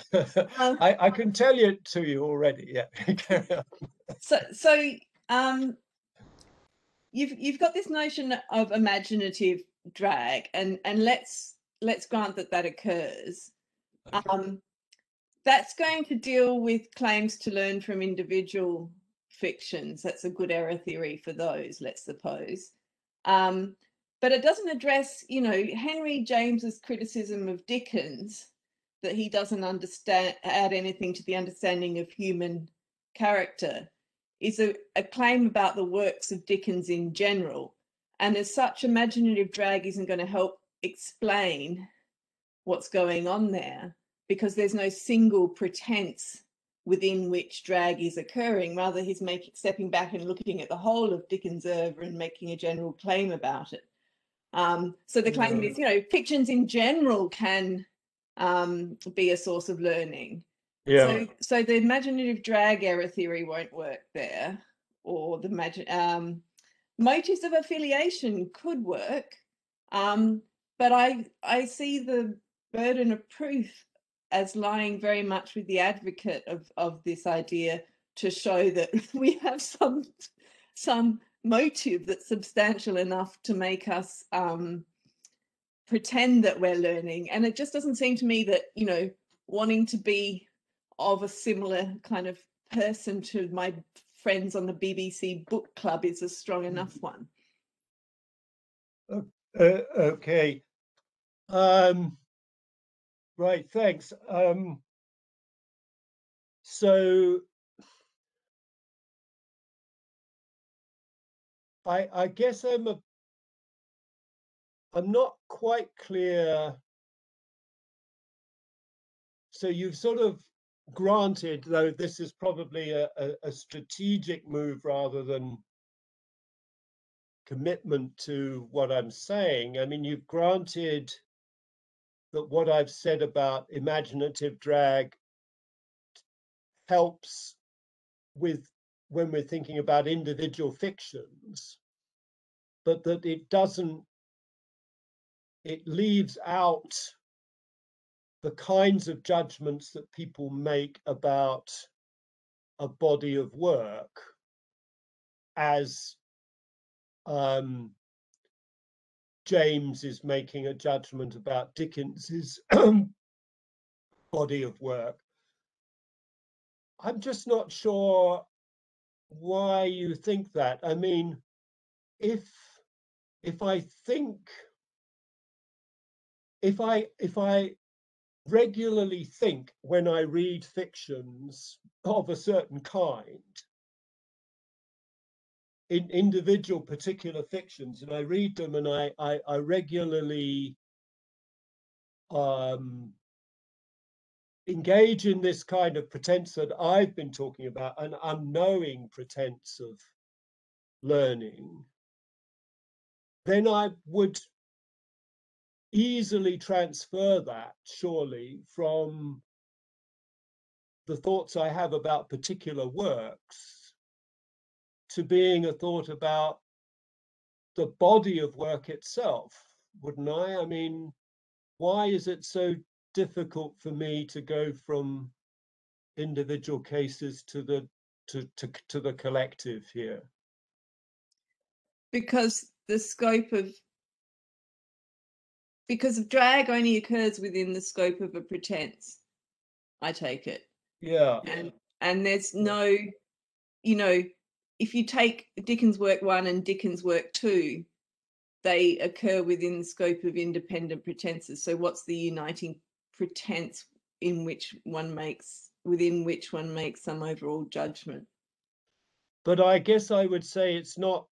B: I can tell it to you already. Yeah. Carry on.
E: You've got this notion of imaginative drag, and let's grant that occurs. That's going to deal with claims to learn from individual fictions. That's a good error theory for those, let's suppose. But it doesn't address, Henry James's criticism of Dickens, that he doesn't add anything to the understanding of human character, is a claim about the works of Dickens in general. And as such, imaginative drag isn't going to help explain what's going on there, because there's no single pretense within which drag is occurring. Rather, he's stepping back and looking at the whole of Dickens' oeuvre and making a general claim about it. So the claim is, fictions in general can be a source of learning.
B: Yeah.
E: So the imaginative drag error theory won't work there, or the motives of affiliation could work, but I see the burden of proof as lying very much with the advocate of this idea, to show that we have some motive that's substantial enough to make us pretend that we're learning. And it just doesn't seem to me that, wanting to be of a similar kind of person to my friends on the BBC book club is a strong enough one.
B: Okay. Right, thanks. So I guess I'm not quite clear. So you've sort of granted, though this is probably a strategic move rather than commitment to what I'm saying. I mean, you've granted that what I've said about imaginative drag helps with when we're thinking about individual fictions, but that it leaves out the kinds of judgments that people make about a body of work, as James is making a judgment about Dickens's body of work. I'm just not sure why you think that. I mean, if I regularly think when I read fictions of a certain kind, in individual particular fictions, and I read them and I regularly engage in this kind of pretense that I've been talking about, an unknowing pretense of learning, then I would easily transfer that, surely, from the thoughts I have about particular works to being a thought about the body of work itself, wouldn't I? I mean, why is it so difficult for me to go from individual cases to the collective here?
E: because the scope of drag only occurs within the scope of a pretense, I take it.
B: Yeah.
E: And there's no, you know, if you take Dickens work 1 and Dickens work 2, they occur within the scope of independent pretenses. So what's the uniting pretense within which one makes some overall judgment?
B: But I guess I would say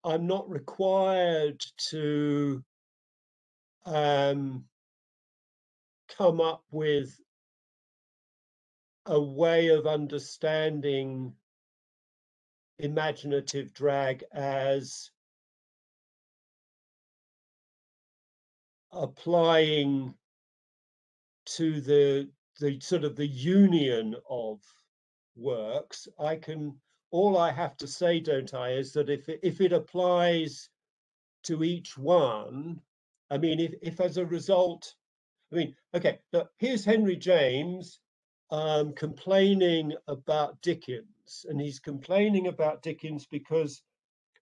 B: I'm not required to come up with a way of understanding imaginative drag as applying to the sort of the union of works. All I have to say, don't I, is that if it applies to each one, I mean, if as a result, I mean, okay, look, here's Henry James complaining about Dickens, and he's complaining about Dickens because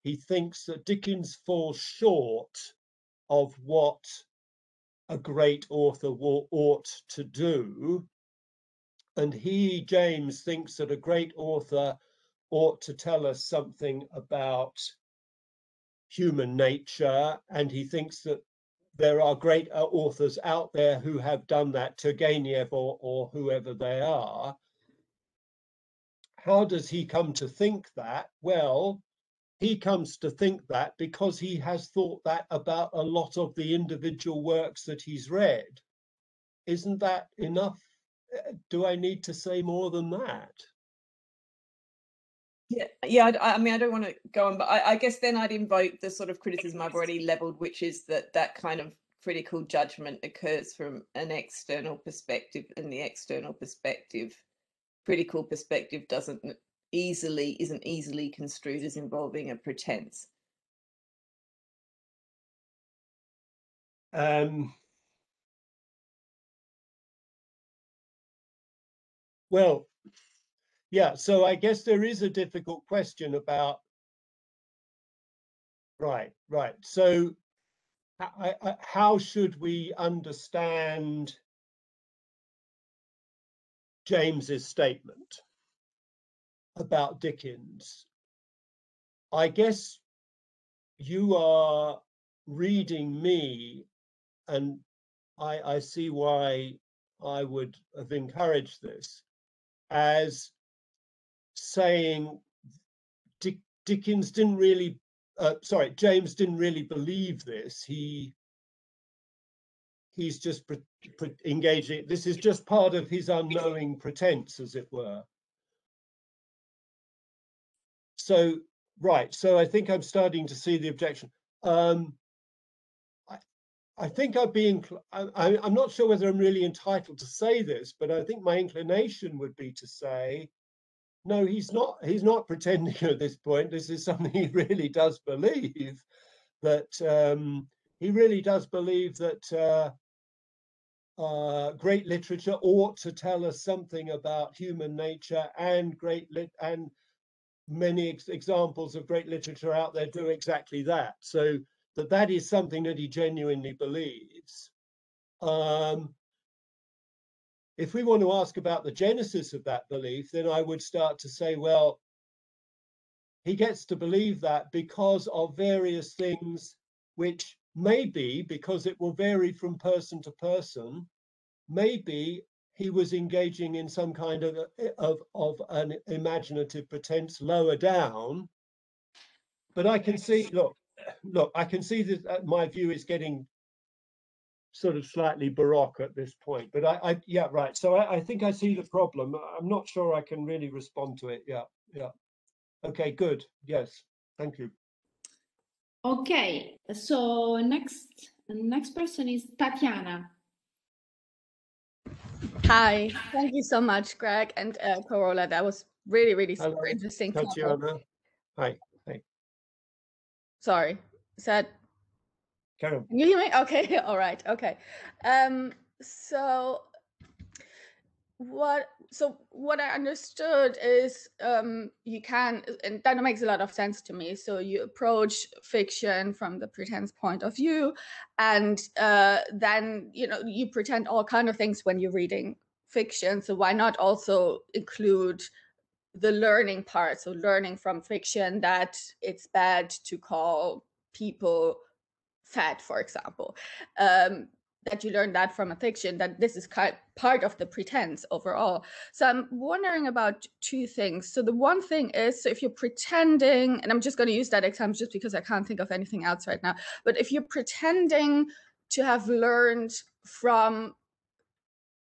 B: he thinks that Dickens falls short of what a great author ought to do. And James, thinks that a great author ought to tell us something about human nature, and he thinks that there are great authors out there who have done that, Turgenev or whoever they are. How does he come to think that? Well, he comes to think that because he has thought that about a lot of the individual works that he's read. Isn't that enough? Do I need to say more than that?
E: Yeah. I mean, I don't want to go on, but I guess then I'd invoke the sort of criticism I've already leveled, which is that kind of critical judgment occurs from an external perspective, and the external perspective, critical perspective, isn't easily construed as involving a pretense.
B: Well, yeah, so I guess there is a difficult question about, right. So how should we understand James's statement about Dickens? I guess you are reading me, and I see why I would have encouraged this, as saying Dickens didn't really, James didn't really believe this. He's just engaging. This is just part of his unknowing pretense, as it were. So, right. So I think I'm starting to see the objection. I think I'm not sure whether I'm really entitled to say this, but I think my inclination would be to say, no, he's not pretending at this point. This is something he really does believe, that he really does believe that great literature ought to tell us something about human nature, and many examples of great literature out there do exactly that. So that is something that he genuinely believes. If we want to ask about the genesis of that belief, then I would start to say, well, he gets to believe that because of various things, which maybe, because it will vary from person to person, maybe he was engaging in some kind of an imaginative pretense lower down. But I can see, look, I can see that my view is getting sort of slightly baroque at this point. But yeah, right. So I think I see the problem. I'm not sure I can really respond to it. Yeah. Okay, good. Yes, thank you.
A: Okay, so next person is Tatiana.
F: Hi, thank you so much, Greg and Corolla. That was really
B: Hello,
F: super interesting.
B: Tatiana. Hi.
F: Sorry, is that?
B: Karen.
F: Can you hear me? Okay, all right, okay. So what I understood is you can, and that makes a lot of sense to me. So you approach fiction from the pretense point of view, and then you pretend all kind of things when you're reading fiction. So why not also include the learning part? So learning from fiction that it's bad to call people fat, for example. That you learn that from a fiction, that this is part of the pretense overall. So I'm wondering about two things. So the one thing is, so if you're pretending, and I'm just going to use that example just because I can't think of anything else right now, but if you're pretending to have learned from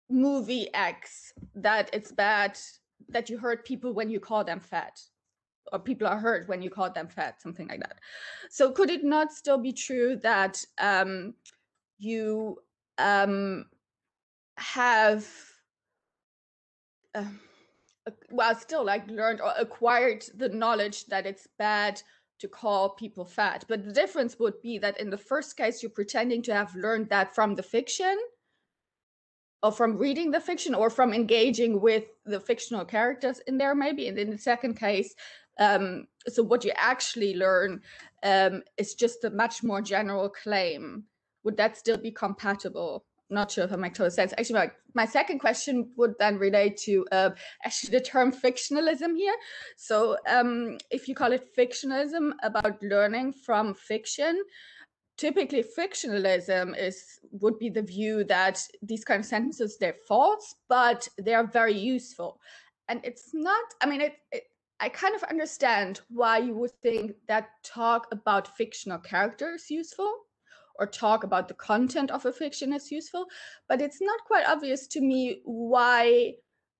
F: movie X that it's bad, that you hurt people when you call them fat, or people are hurt when you call them fat, something like that. So could it not still be true that you have still like learned or acquired the knowledge that it's bad to call people fat, but the difference would be that in the first case you're pretending to have learned that from the fiction, or from reading the fiction, or from engaging with the fictional characters in there maybe, and in the second case, so what you actually learn is just a much more general claim. Would that still be compatible? Not sure if I make total sense. Actually, my second question would then relate to actually the term fictionalism here. So if you call it fictionalism about learning from fiction, typically fictionalism would be the view that these kind of sentences, they're false, but they're very useful. And it's not, I mean, I kind of understand why you would think that talk about fictional characters is useful, or talk about the content of a fiction is useful, but it's not quite obvious to me why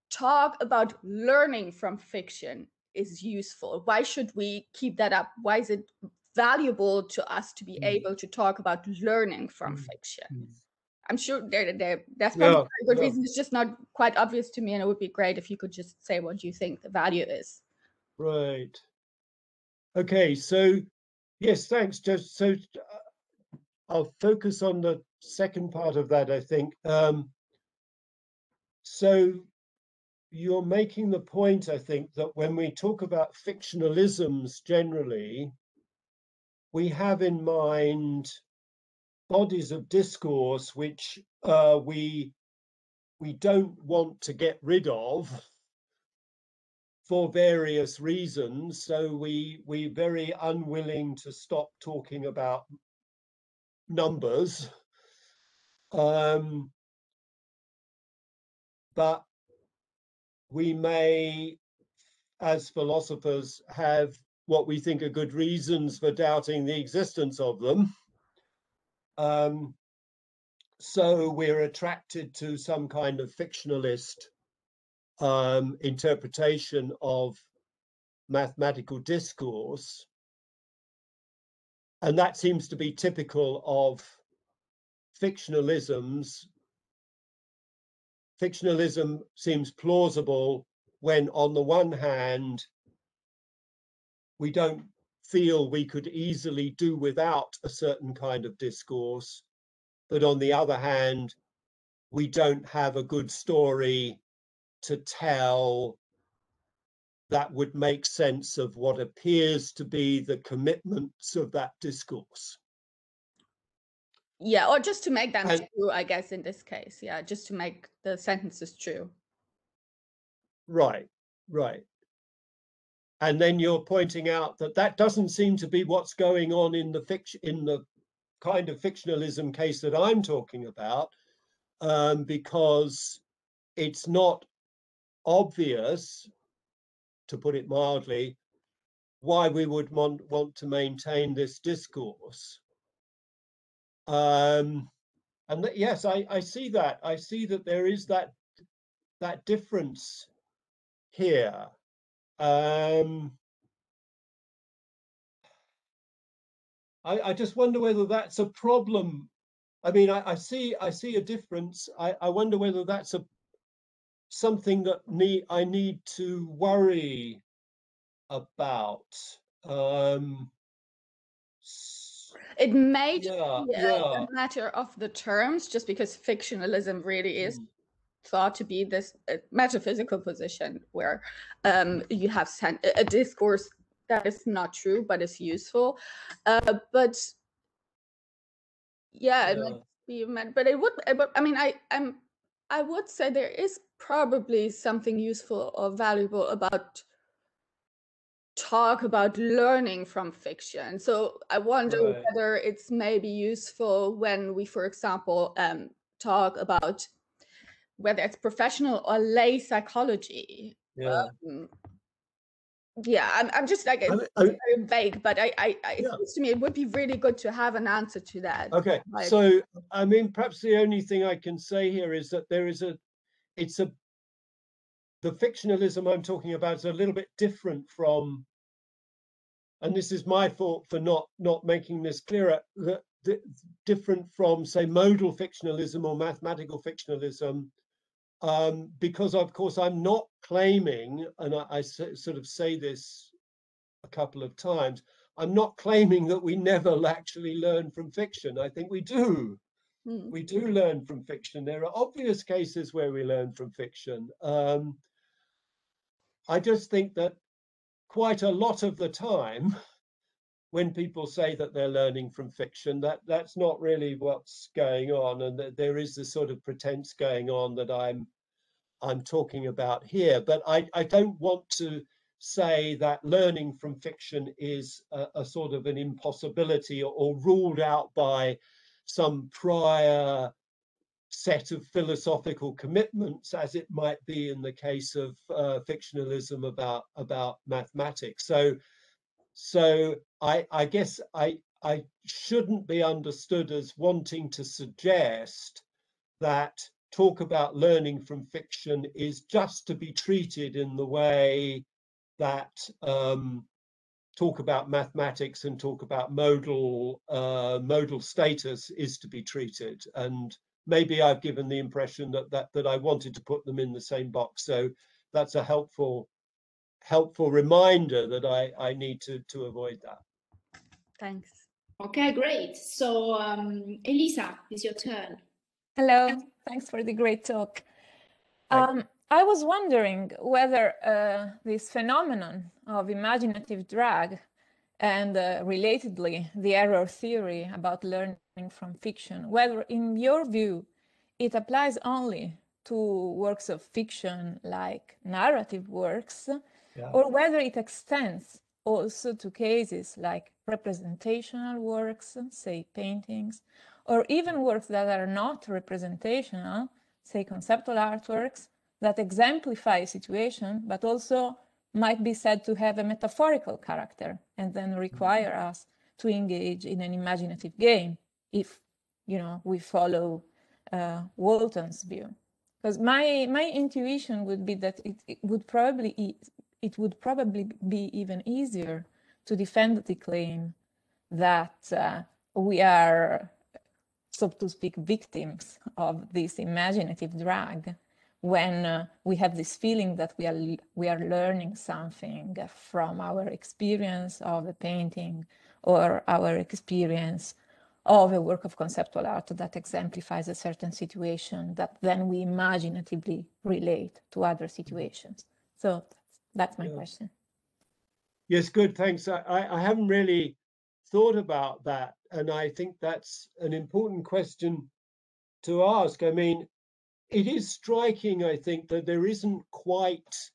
F: talk about learning from fiction is useful. Why should we keep that up? Why is it valuable to us to be able to talk about learning from fiction? I'm sure that's probably a good reason. It's just not quite obvious to me, and it would be great if you could just say what you think the value is.
B: Right. Okay, so yes, thanks. Just so I'll focus on the second part of that, I think. So you're making the point, I think, that when we talk about fictionalisms generally, we have in mind bodies of discourse which we don't want to get rid of for various reasons. So we're very unwilling to stop talking about numbers. But we may, as philosophers, have what we think are good reasons for doubting the existence of them. So we're attracted to some kind of fictionalist interpretation of mathematical discourse. And that seems to be typical of fictionalisms. Fictionalism seems plausible when, on the one hand, we don't feel we could easily do without a certain kind of discourse, but on the other hand, we don't have a good story to tell that would make sense of what appears to be the commitments of that discourse.
F: Yeah, or just to make them true, I guess, in this case. Yeah, just to make the sentences true.
B: Right, right. And then you're pointing out that that doesn't seem to be what's going on in the fiction, in the kind of fictionalism case that I'm talking about, because it's not obvious, to put it mildly, why we would want to maintain this discourse. And yes, I see that. I see that there is that difference here. I just wonder whether that's a problem. I mean, I see a difference. I wonder whether that's something that I need to worry about.
F: It may be a matter of the terms, just because fictionalism really is thought to be this metaphysical position where you have a discourse that is not true but is useful. But yeah, it might be meant, but it would. But I mean, I would say there is probably something useful or valuable about talk about learning from fiction. So I wonder whether it's maybe useful when we, for example, talk about whether it's professional or lay psychology. Yeah, I'm just like, it's very vague, but it seems to me it would be really good to have an answer to that.
B: Okay, so I mean, perhaps the only thing I can say here is that the fictionalism I'm talking about is a little bit different from, and this is my fault for not making this clearer, different from, say, modal fictionalism or mathematical fictionalism, because of course I'm not claiming, and I sort of say this a couple of times, I'm not claiming that we never actually learn from fiction. I think we do. We do learn from fiction. There are obvious cases where we learn from fiction. I just think that quite a lot of the time, when people say that they're learning from fiction, that's not really what's going on, and that there is this sort of pretense going on that I'm talking about here. But I don't want to say that learning from fiction is a sort of an impossibility or ruled out by some prior set of philosophical commitments, as it might be in the case of fictionalism about mathematics. So I guess I shouldn't be understood as wanting to suggest that talk about learning from fiction is just to be treated in the way that talk about mathematics and talk about modal status is to be treated. And maybe I've given the impression that I wanted to put them in the same box. So that's a helpful reminder that I need to avoid that.
F: Thanks.
A: Okay, great. So Elisa, it's your turn.
G: Hello, thanks for the great talk. I was wondering whether this phenomenon of imaginative drag and relatedly the error theory about learning from fiction, whether in your view it applies only to works of fiction like narrative works, or whether it extends also to cases like representational works, say paintings, or even works that are not representational, say conceptual artworks, that exemplify a situation, but also might be said to have a metaphorical character and then require us to engage in an imaginative game if, we follow Walton's view. Because my intuition would be that it would probably be even easier to defend the claim that we are, so to speak, victims of this imaginative drag when we have this feeling that we are learning something from our experience of a painting or our experience of a work of conceptual art that exemplifies a certain situation that then we imaginatively relate to other situations. So that's my question.
B: Yes, good, thanks. I haven't really thought about that, and I think that's an important question to ask. I mean, it is striking, I think, that there isn't quite,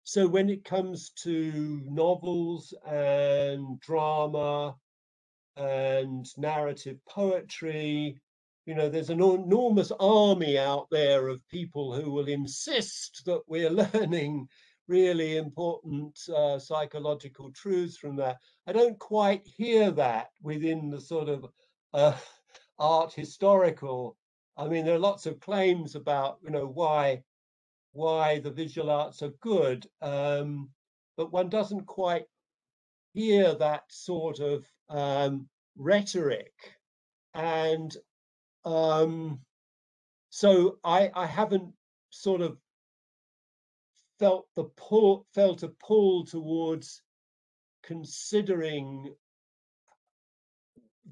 B: so when it comes to novels and drama and narrative poetry, there's an enormous army out there of people who will insist that we're learning really important psychological truths from that. I don't quite hear that within the sort of art historical. I mean, there are lots of claims about, why the visual arts are good, but one doesn't quite hear that sort of rhetoric. And so I haven't sort of felt a pull towards considering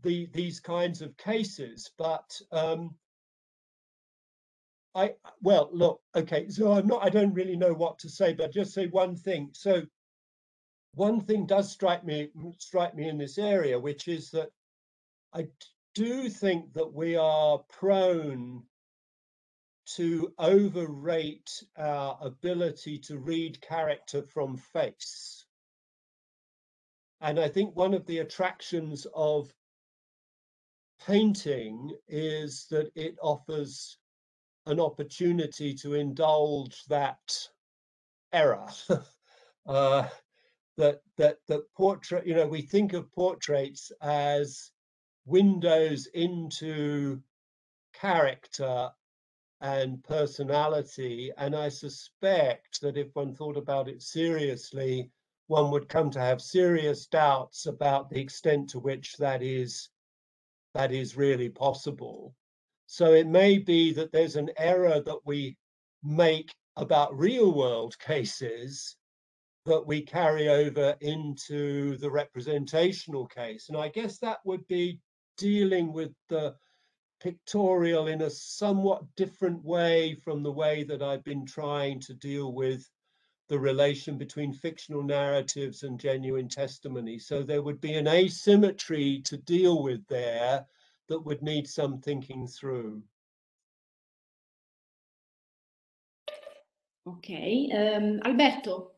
B: these kinds of cases, but well, look, okay, so I don't really know what to say, but just say one thing. So one thing does strike me in this area, which is that I do think that we are prone to overrate our ability to read character from face. And I think one of the attractions of painting is that it offers an opportunity to indulge that error. that portrait, we think of portraits as windows into character and personality, and I suspect that if one thought about it seriously, one would come to have serious doubts about the extent to which that is really possible. So it may be that there's an error that we make about real world cases that we carry over into the representational case. And I guess that would be dealing with the pictorial in a somewhat different way from the way that I've been trying to deal with the relation between fictional narratives and genuine testimony. So there would be an asymmetry to deal with there that would need some thinking through.
A: Okay, Alberto.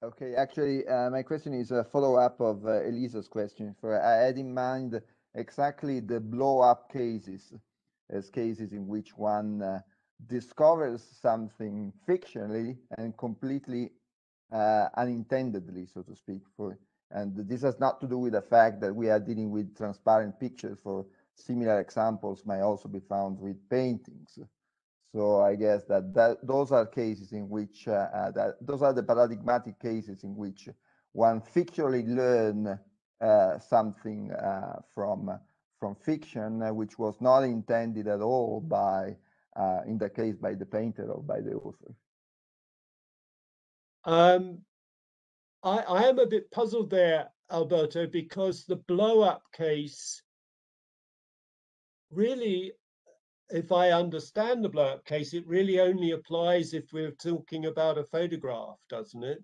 H: Okay, actually, my question is a follow-up of Elisa's question. I had in mind exactly the blow-up cases as cases in which one discovers something fictionally and completely unintendedly, so to speak. And this has not to do with the fact that we are dealing with transparent pictures. For similar examples might also be found with paintings. So I guess that those are cases in which those are the paradigmatic cases in which one fictionally learn something from fiction, which was not intended at all by, in the case, by the painter or by the author.
B: I am a bit puzzled there, Alberto, because the blow-up case really, if I understand the blow-up case, it really only applies if we're talking about a photograph, doesn't it?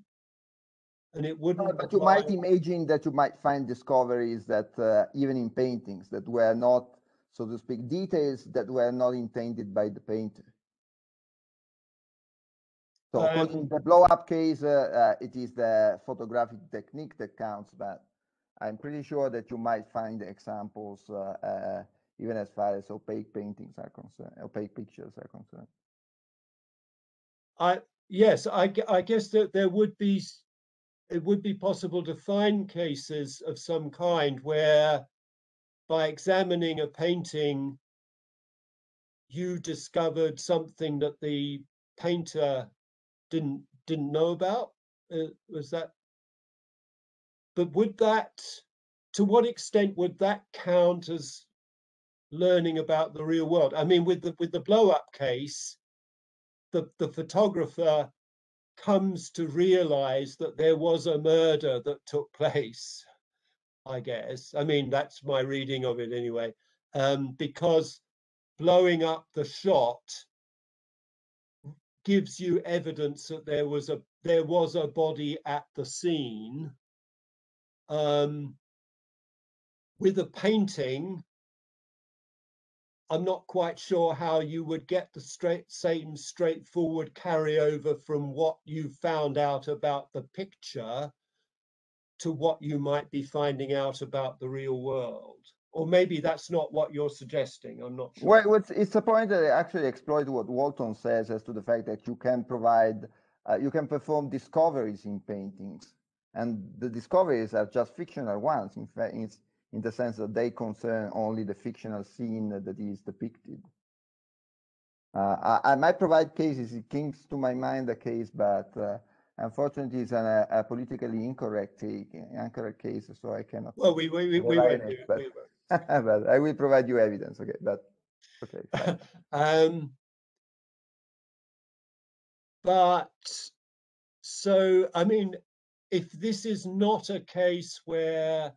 B: And it wouldn't.
H: But you might imagine that you might find discoveries that even in paintings that were not, so to speak, details that were not intended by the painter. So in the blow-up case, it is the photographic technique that counts, but I'm pretty sure that you might find examples even as far as opaque paintings are concerned, opaque pictures are concerned.
B: Yes, I guess that it would be possible to find cases of some kind where, by examining a painting, you discovered something that the painter didn't know about. Was that? But would that, to what extent would that count as learning about the real world? I mean, with the blow-up case, the photographer comes to realize that there was a murder that took place, I guess. I mean, that's my reading of it anyway, because blowing up the shot gives you evidence that there was a body at the scene. With a painting, I'm not quite sure how you would get the same straightforward carryover from what you found out about the picture to what you might be finding out about the real world. Or maybe that's not what you're suggesting. I'm not sure.
H: Well, it's a point that I actually exploit what Walton says as to the fact that you can provide, you can perform discoveries in paintings. And the discoveries are just fictional ones, in fact, in the sense that they concern only the fictional scene that is depicted. I might provide cases. It comes to my mind a case, but unfortunately, it's a politically incorrect case, so I cannot.
B: Well, we won't do it.
H: But I will provide you evidence. Okay, but okay.
B: But so, I mean, if this is not a case where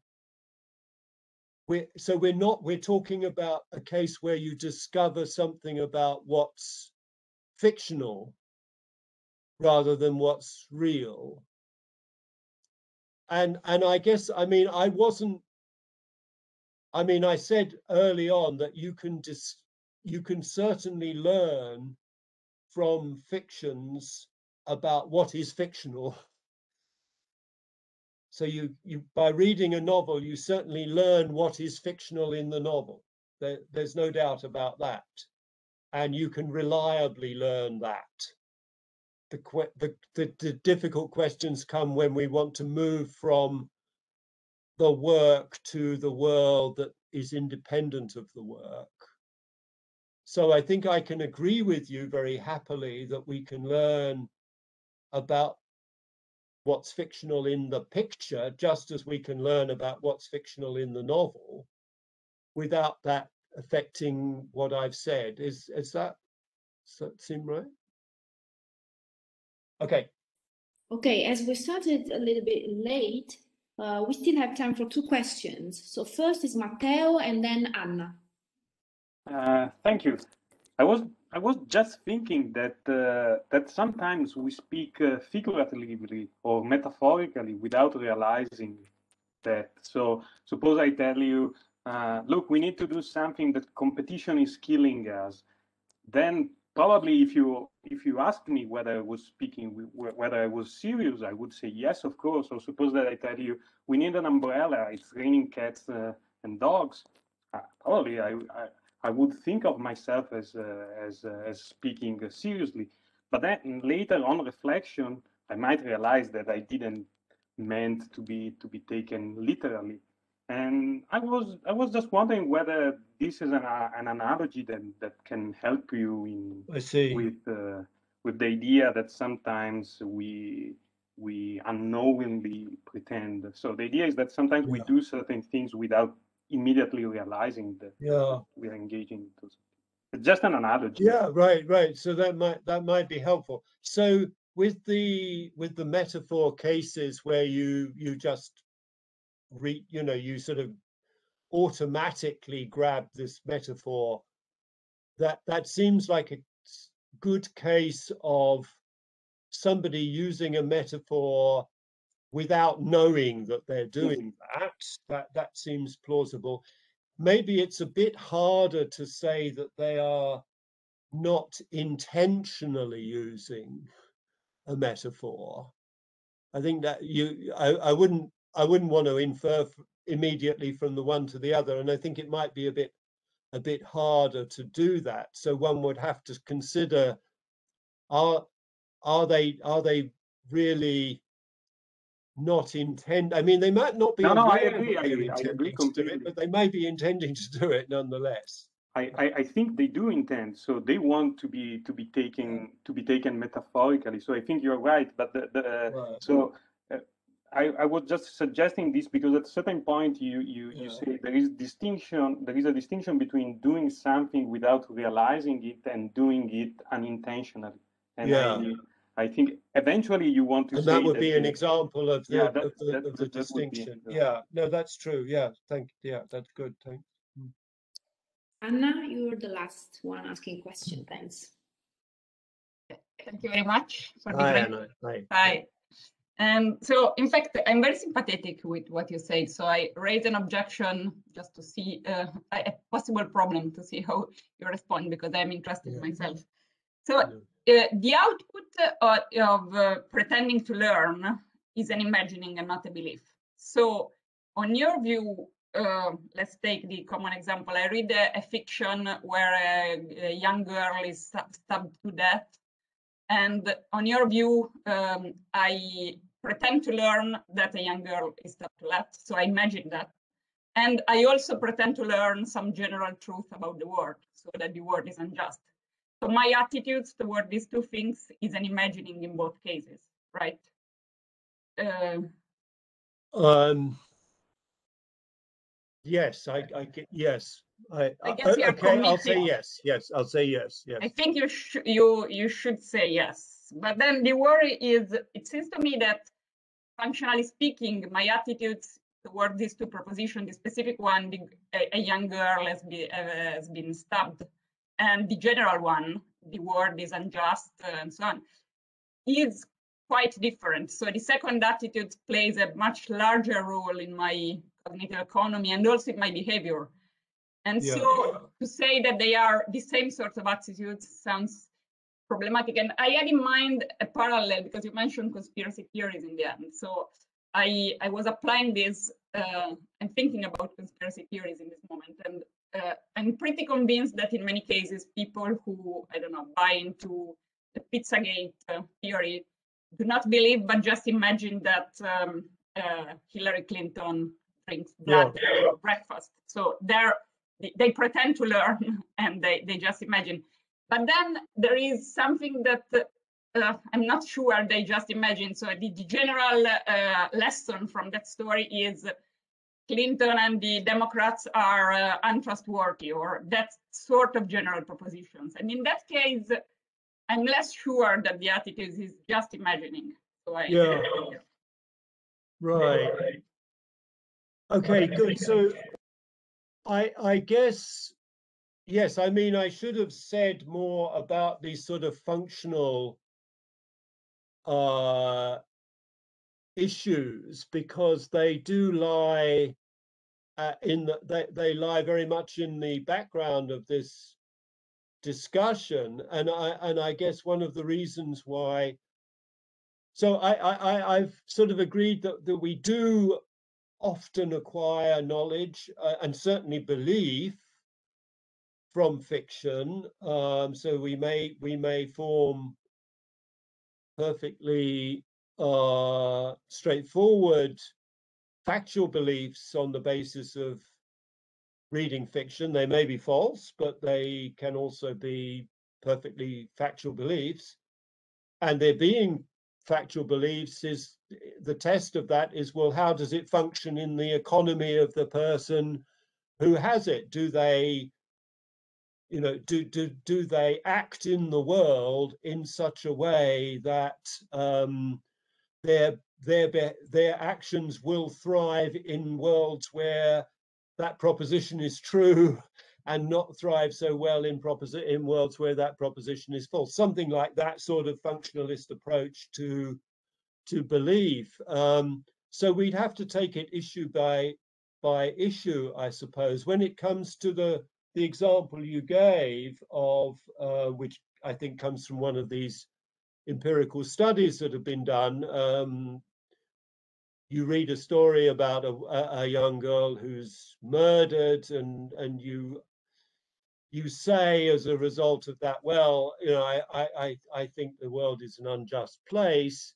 B: we're talking about a case where you discover something about what's fictional rather than what's real. And I guess, I mean, I said early on that you can certainly learn from fictions about what is fictional. So you by reading a novel, you certainly learn what is fictional in the novel. There's no doubt about that. And you can reliably learn that. The difficult questions come when we want to move from the work to the world that is independent of the work. So I think I can agree with you very happily that we can learn about what's fictional in the picture, just as we can learn about what's fictional in the novel, without that affecting what I've said. Does that seem right? Okay.
A: Okay, as we started a little bit late, we still have time for 2 questions. So first is Matteo and then Anna.
C: Thank you. I was just thinking that that sometimes we speak figuratively or metaphorically without realizing that. So suppose I tell you, look, we need to do something, that competition is killing us. Then probably if you ask me whether I was speaking, whether I was serious, I would say yes, of course. Or suppose that I tell you, we need an umbrella, it's raining cats and dogs. Probably I would think of myself as speaking seriously. But then later on reflection, I might realize that I didn't meant to be taken literally. And I was just wondering whether this is an analogy that can help you in with the idea that sometimes we unknowingly pretend. So the idea is that sometimes we do certain things without immediately realizing that we are engaging in those. It's just an analogy.
B: Yeah, right. So that might be helpful. So with the metaphor cases where you just you sort of automatically grab this metaphor, that seems like a good case of somebody using a metaphor without knowing that they're doing that. That seems plausible. Maybe it's a bit harder to say that they are not intentionally using a metaphor. I think that I wouldn't want to infer immediately from the one to the other, and I think it might be a bit harder to do that. So one would have to consider, are they really not intend? I mean, they might not be.
C: No, I agree completely.
B: But they may be intending to do it nonetheless.
C: I think they do intend, so they want to be taken metaphorically. So I think you're right, but so I was just suggesting this because at a certain point you say there is a distinction between doing something without realizing it and doing it unintentionally. And I think eventually you want to say
B: that would be an example of the distinction. No, that's true. That's good. Thanks.
A: Anna, you're the last one asking question. Thanks.
I: Thank you very much for the
B: Hi,
I: great.
B: Anna.
I: Hi. And so, in fact, I'm very sympathetic with what you said. So I raise an objection just to see a possible problem, to see how you respond, because I'm interested myself. So the output of pretending to learn is an imagining and not a belief. So on your view, let's take the common example. I read a fiction where a young girl is stabbed to death. And on your view, I pretend to learn that a young girl is stabbed to death. So I imagine that. And I also pretend to learn some general truth about the world, so that the world is unjust. So my attitude toward these two things is an imagining in both cases, right?
B: Yes, I get yes.
I: I guess
B: okay, I'll say yes. Yes, I'll say yes. Yes.
I: I think you should say yes. But then the worry is, it seems to me that functionally speaking, my attitudes toward these two propositions. The specific one, a young girl has been stabbed, and the general one, the world is unjust, and so on, is quite different. So the second attitude plays a much larger role in my cognitive economy and also in my behavior. And so to say that they are the same sort of attitudes sounds problematic. And I had in mind a parallel because you mentioned conspiracy theories in the end. So I was applying this and thinking about conspiracy theories in this moment. And I'm pretty convinced that in many cases, people who, I don't know, buy into the Pizzagate theory do not believe, but just imagine that Hillary Clinton drinks blood for breakfast. So they pretend to learn and they just imagine. But then there is something that I'm not sure they just imagine. So the general lesson from that story is Clinton and the Democrats are untrustworthy, or that sort of general propositions. And in that case, I'm less sure that the attitude is just imagining. So
B: Right. Okay, good. So I guess, yes, I mean, I should have said more about these sort of functional issues, because they do lie they lie very much in the background of this discussion, and I guess one of the reasons why. So I've sort of agreed that we do often acquire knowledge and certainly belief from fiction. So we may form perfectly straightforward factual beliefs on the basis of reading fiction. They may be false, but they can also be perfectly factual beliefs. And there being factual beliefs, is the test of that is, well, how does it function in the economy of the person who has it? Do they, you know, do they act in the world in such a way that their actions will thrive in worlds where that proposition is true, and not thrive so well in worlds where that proposition is false? Something like that sort of functionalist approach to belief. So we'd have to take it issue by issue, I suppose. When it comes to the example you gave of which I think comes from one of these empirical studies that have been done. You read a story about a young girl who's murdered, and you say as a result of that, well, you know, I think the world is an unjust place.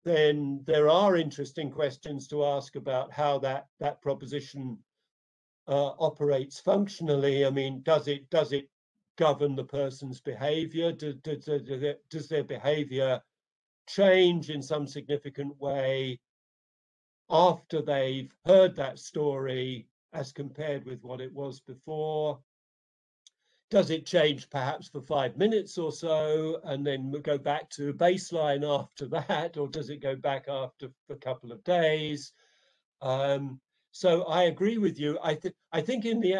B: Then there are interesting questions to ask about how that proposition operates functionally. I mean, does it govern the person's behavior? Does their behavior change in some significant way after they've heard that story as compared with what it was before? Does it change perhaps for 5 minutes or so and then go back to baseline after that, or does it go back after a couple of days? So I agree with you. I think in the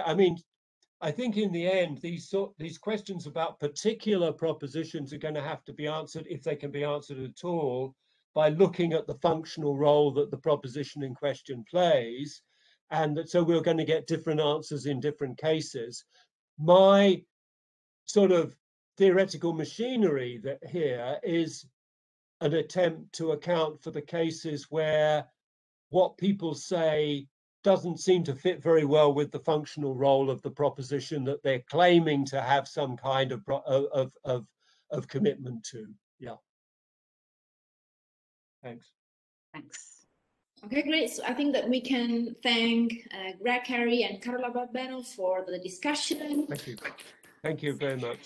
B: end, these questions about particular propositions are going to have to be answered, if they can be answered at all, by looking at the functional role that the proposition in question plays, and so we're going to get different answers in different cases. My sort of theoretical machinery that here is an attempt to account for the cases where what people say doesn't seem to fit very well with the functional role of the proposition that they're claiming to have some kind of commitment to. Yeah. Thanks.
A: Okay, great. So I think that we can thank Greg Currie and Carola Barbeno for the discussion.
B: Thank you. Thank you very much.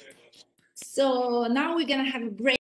A: So now we're going to have a break.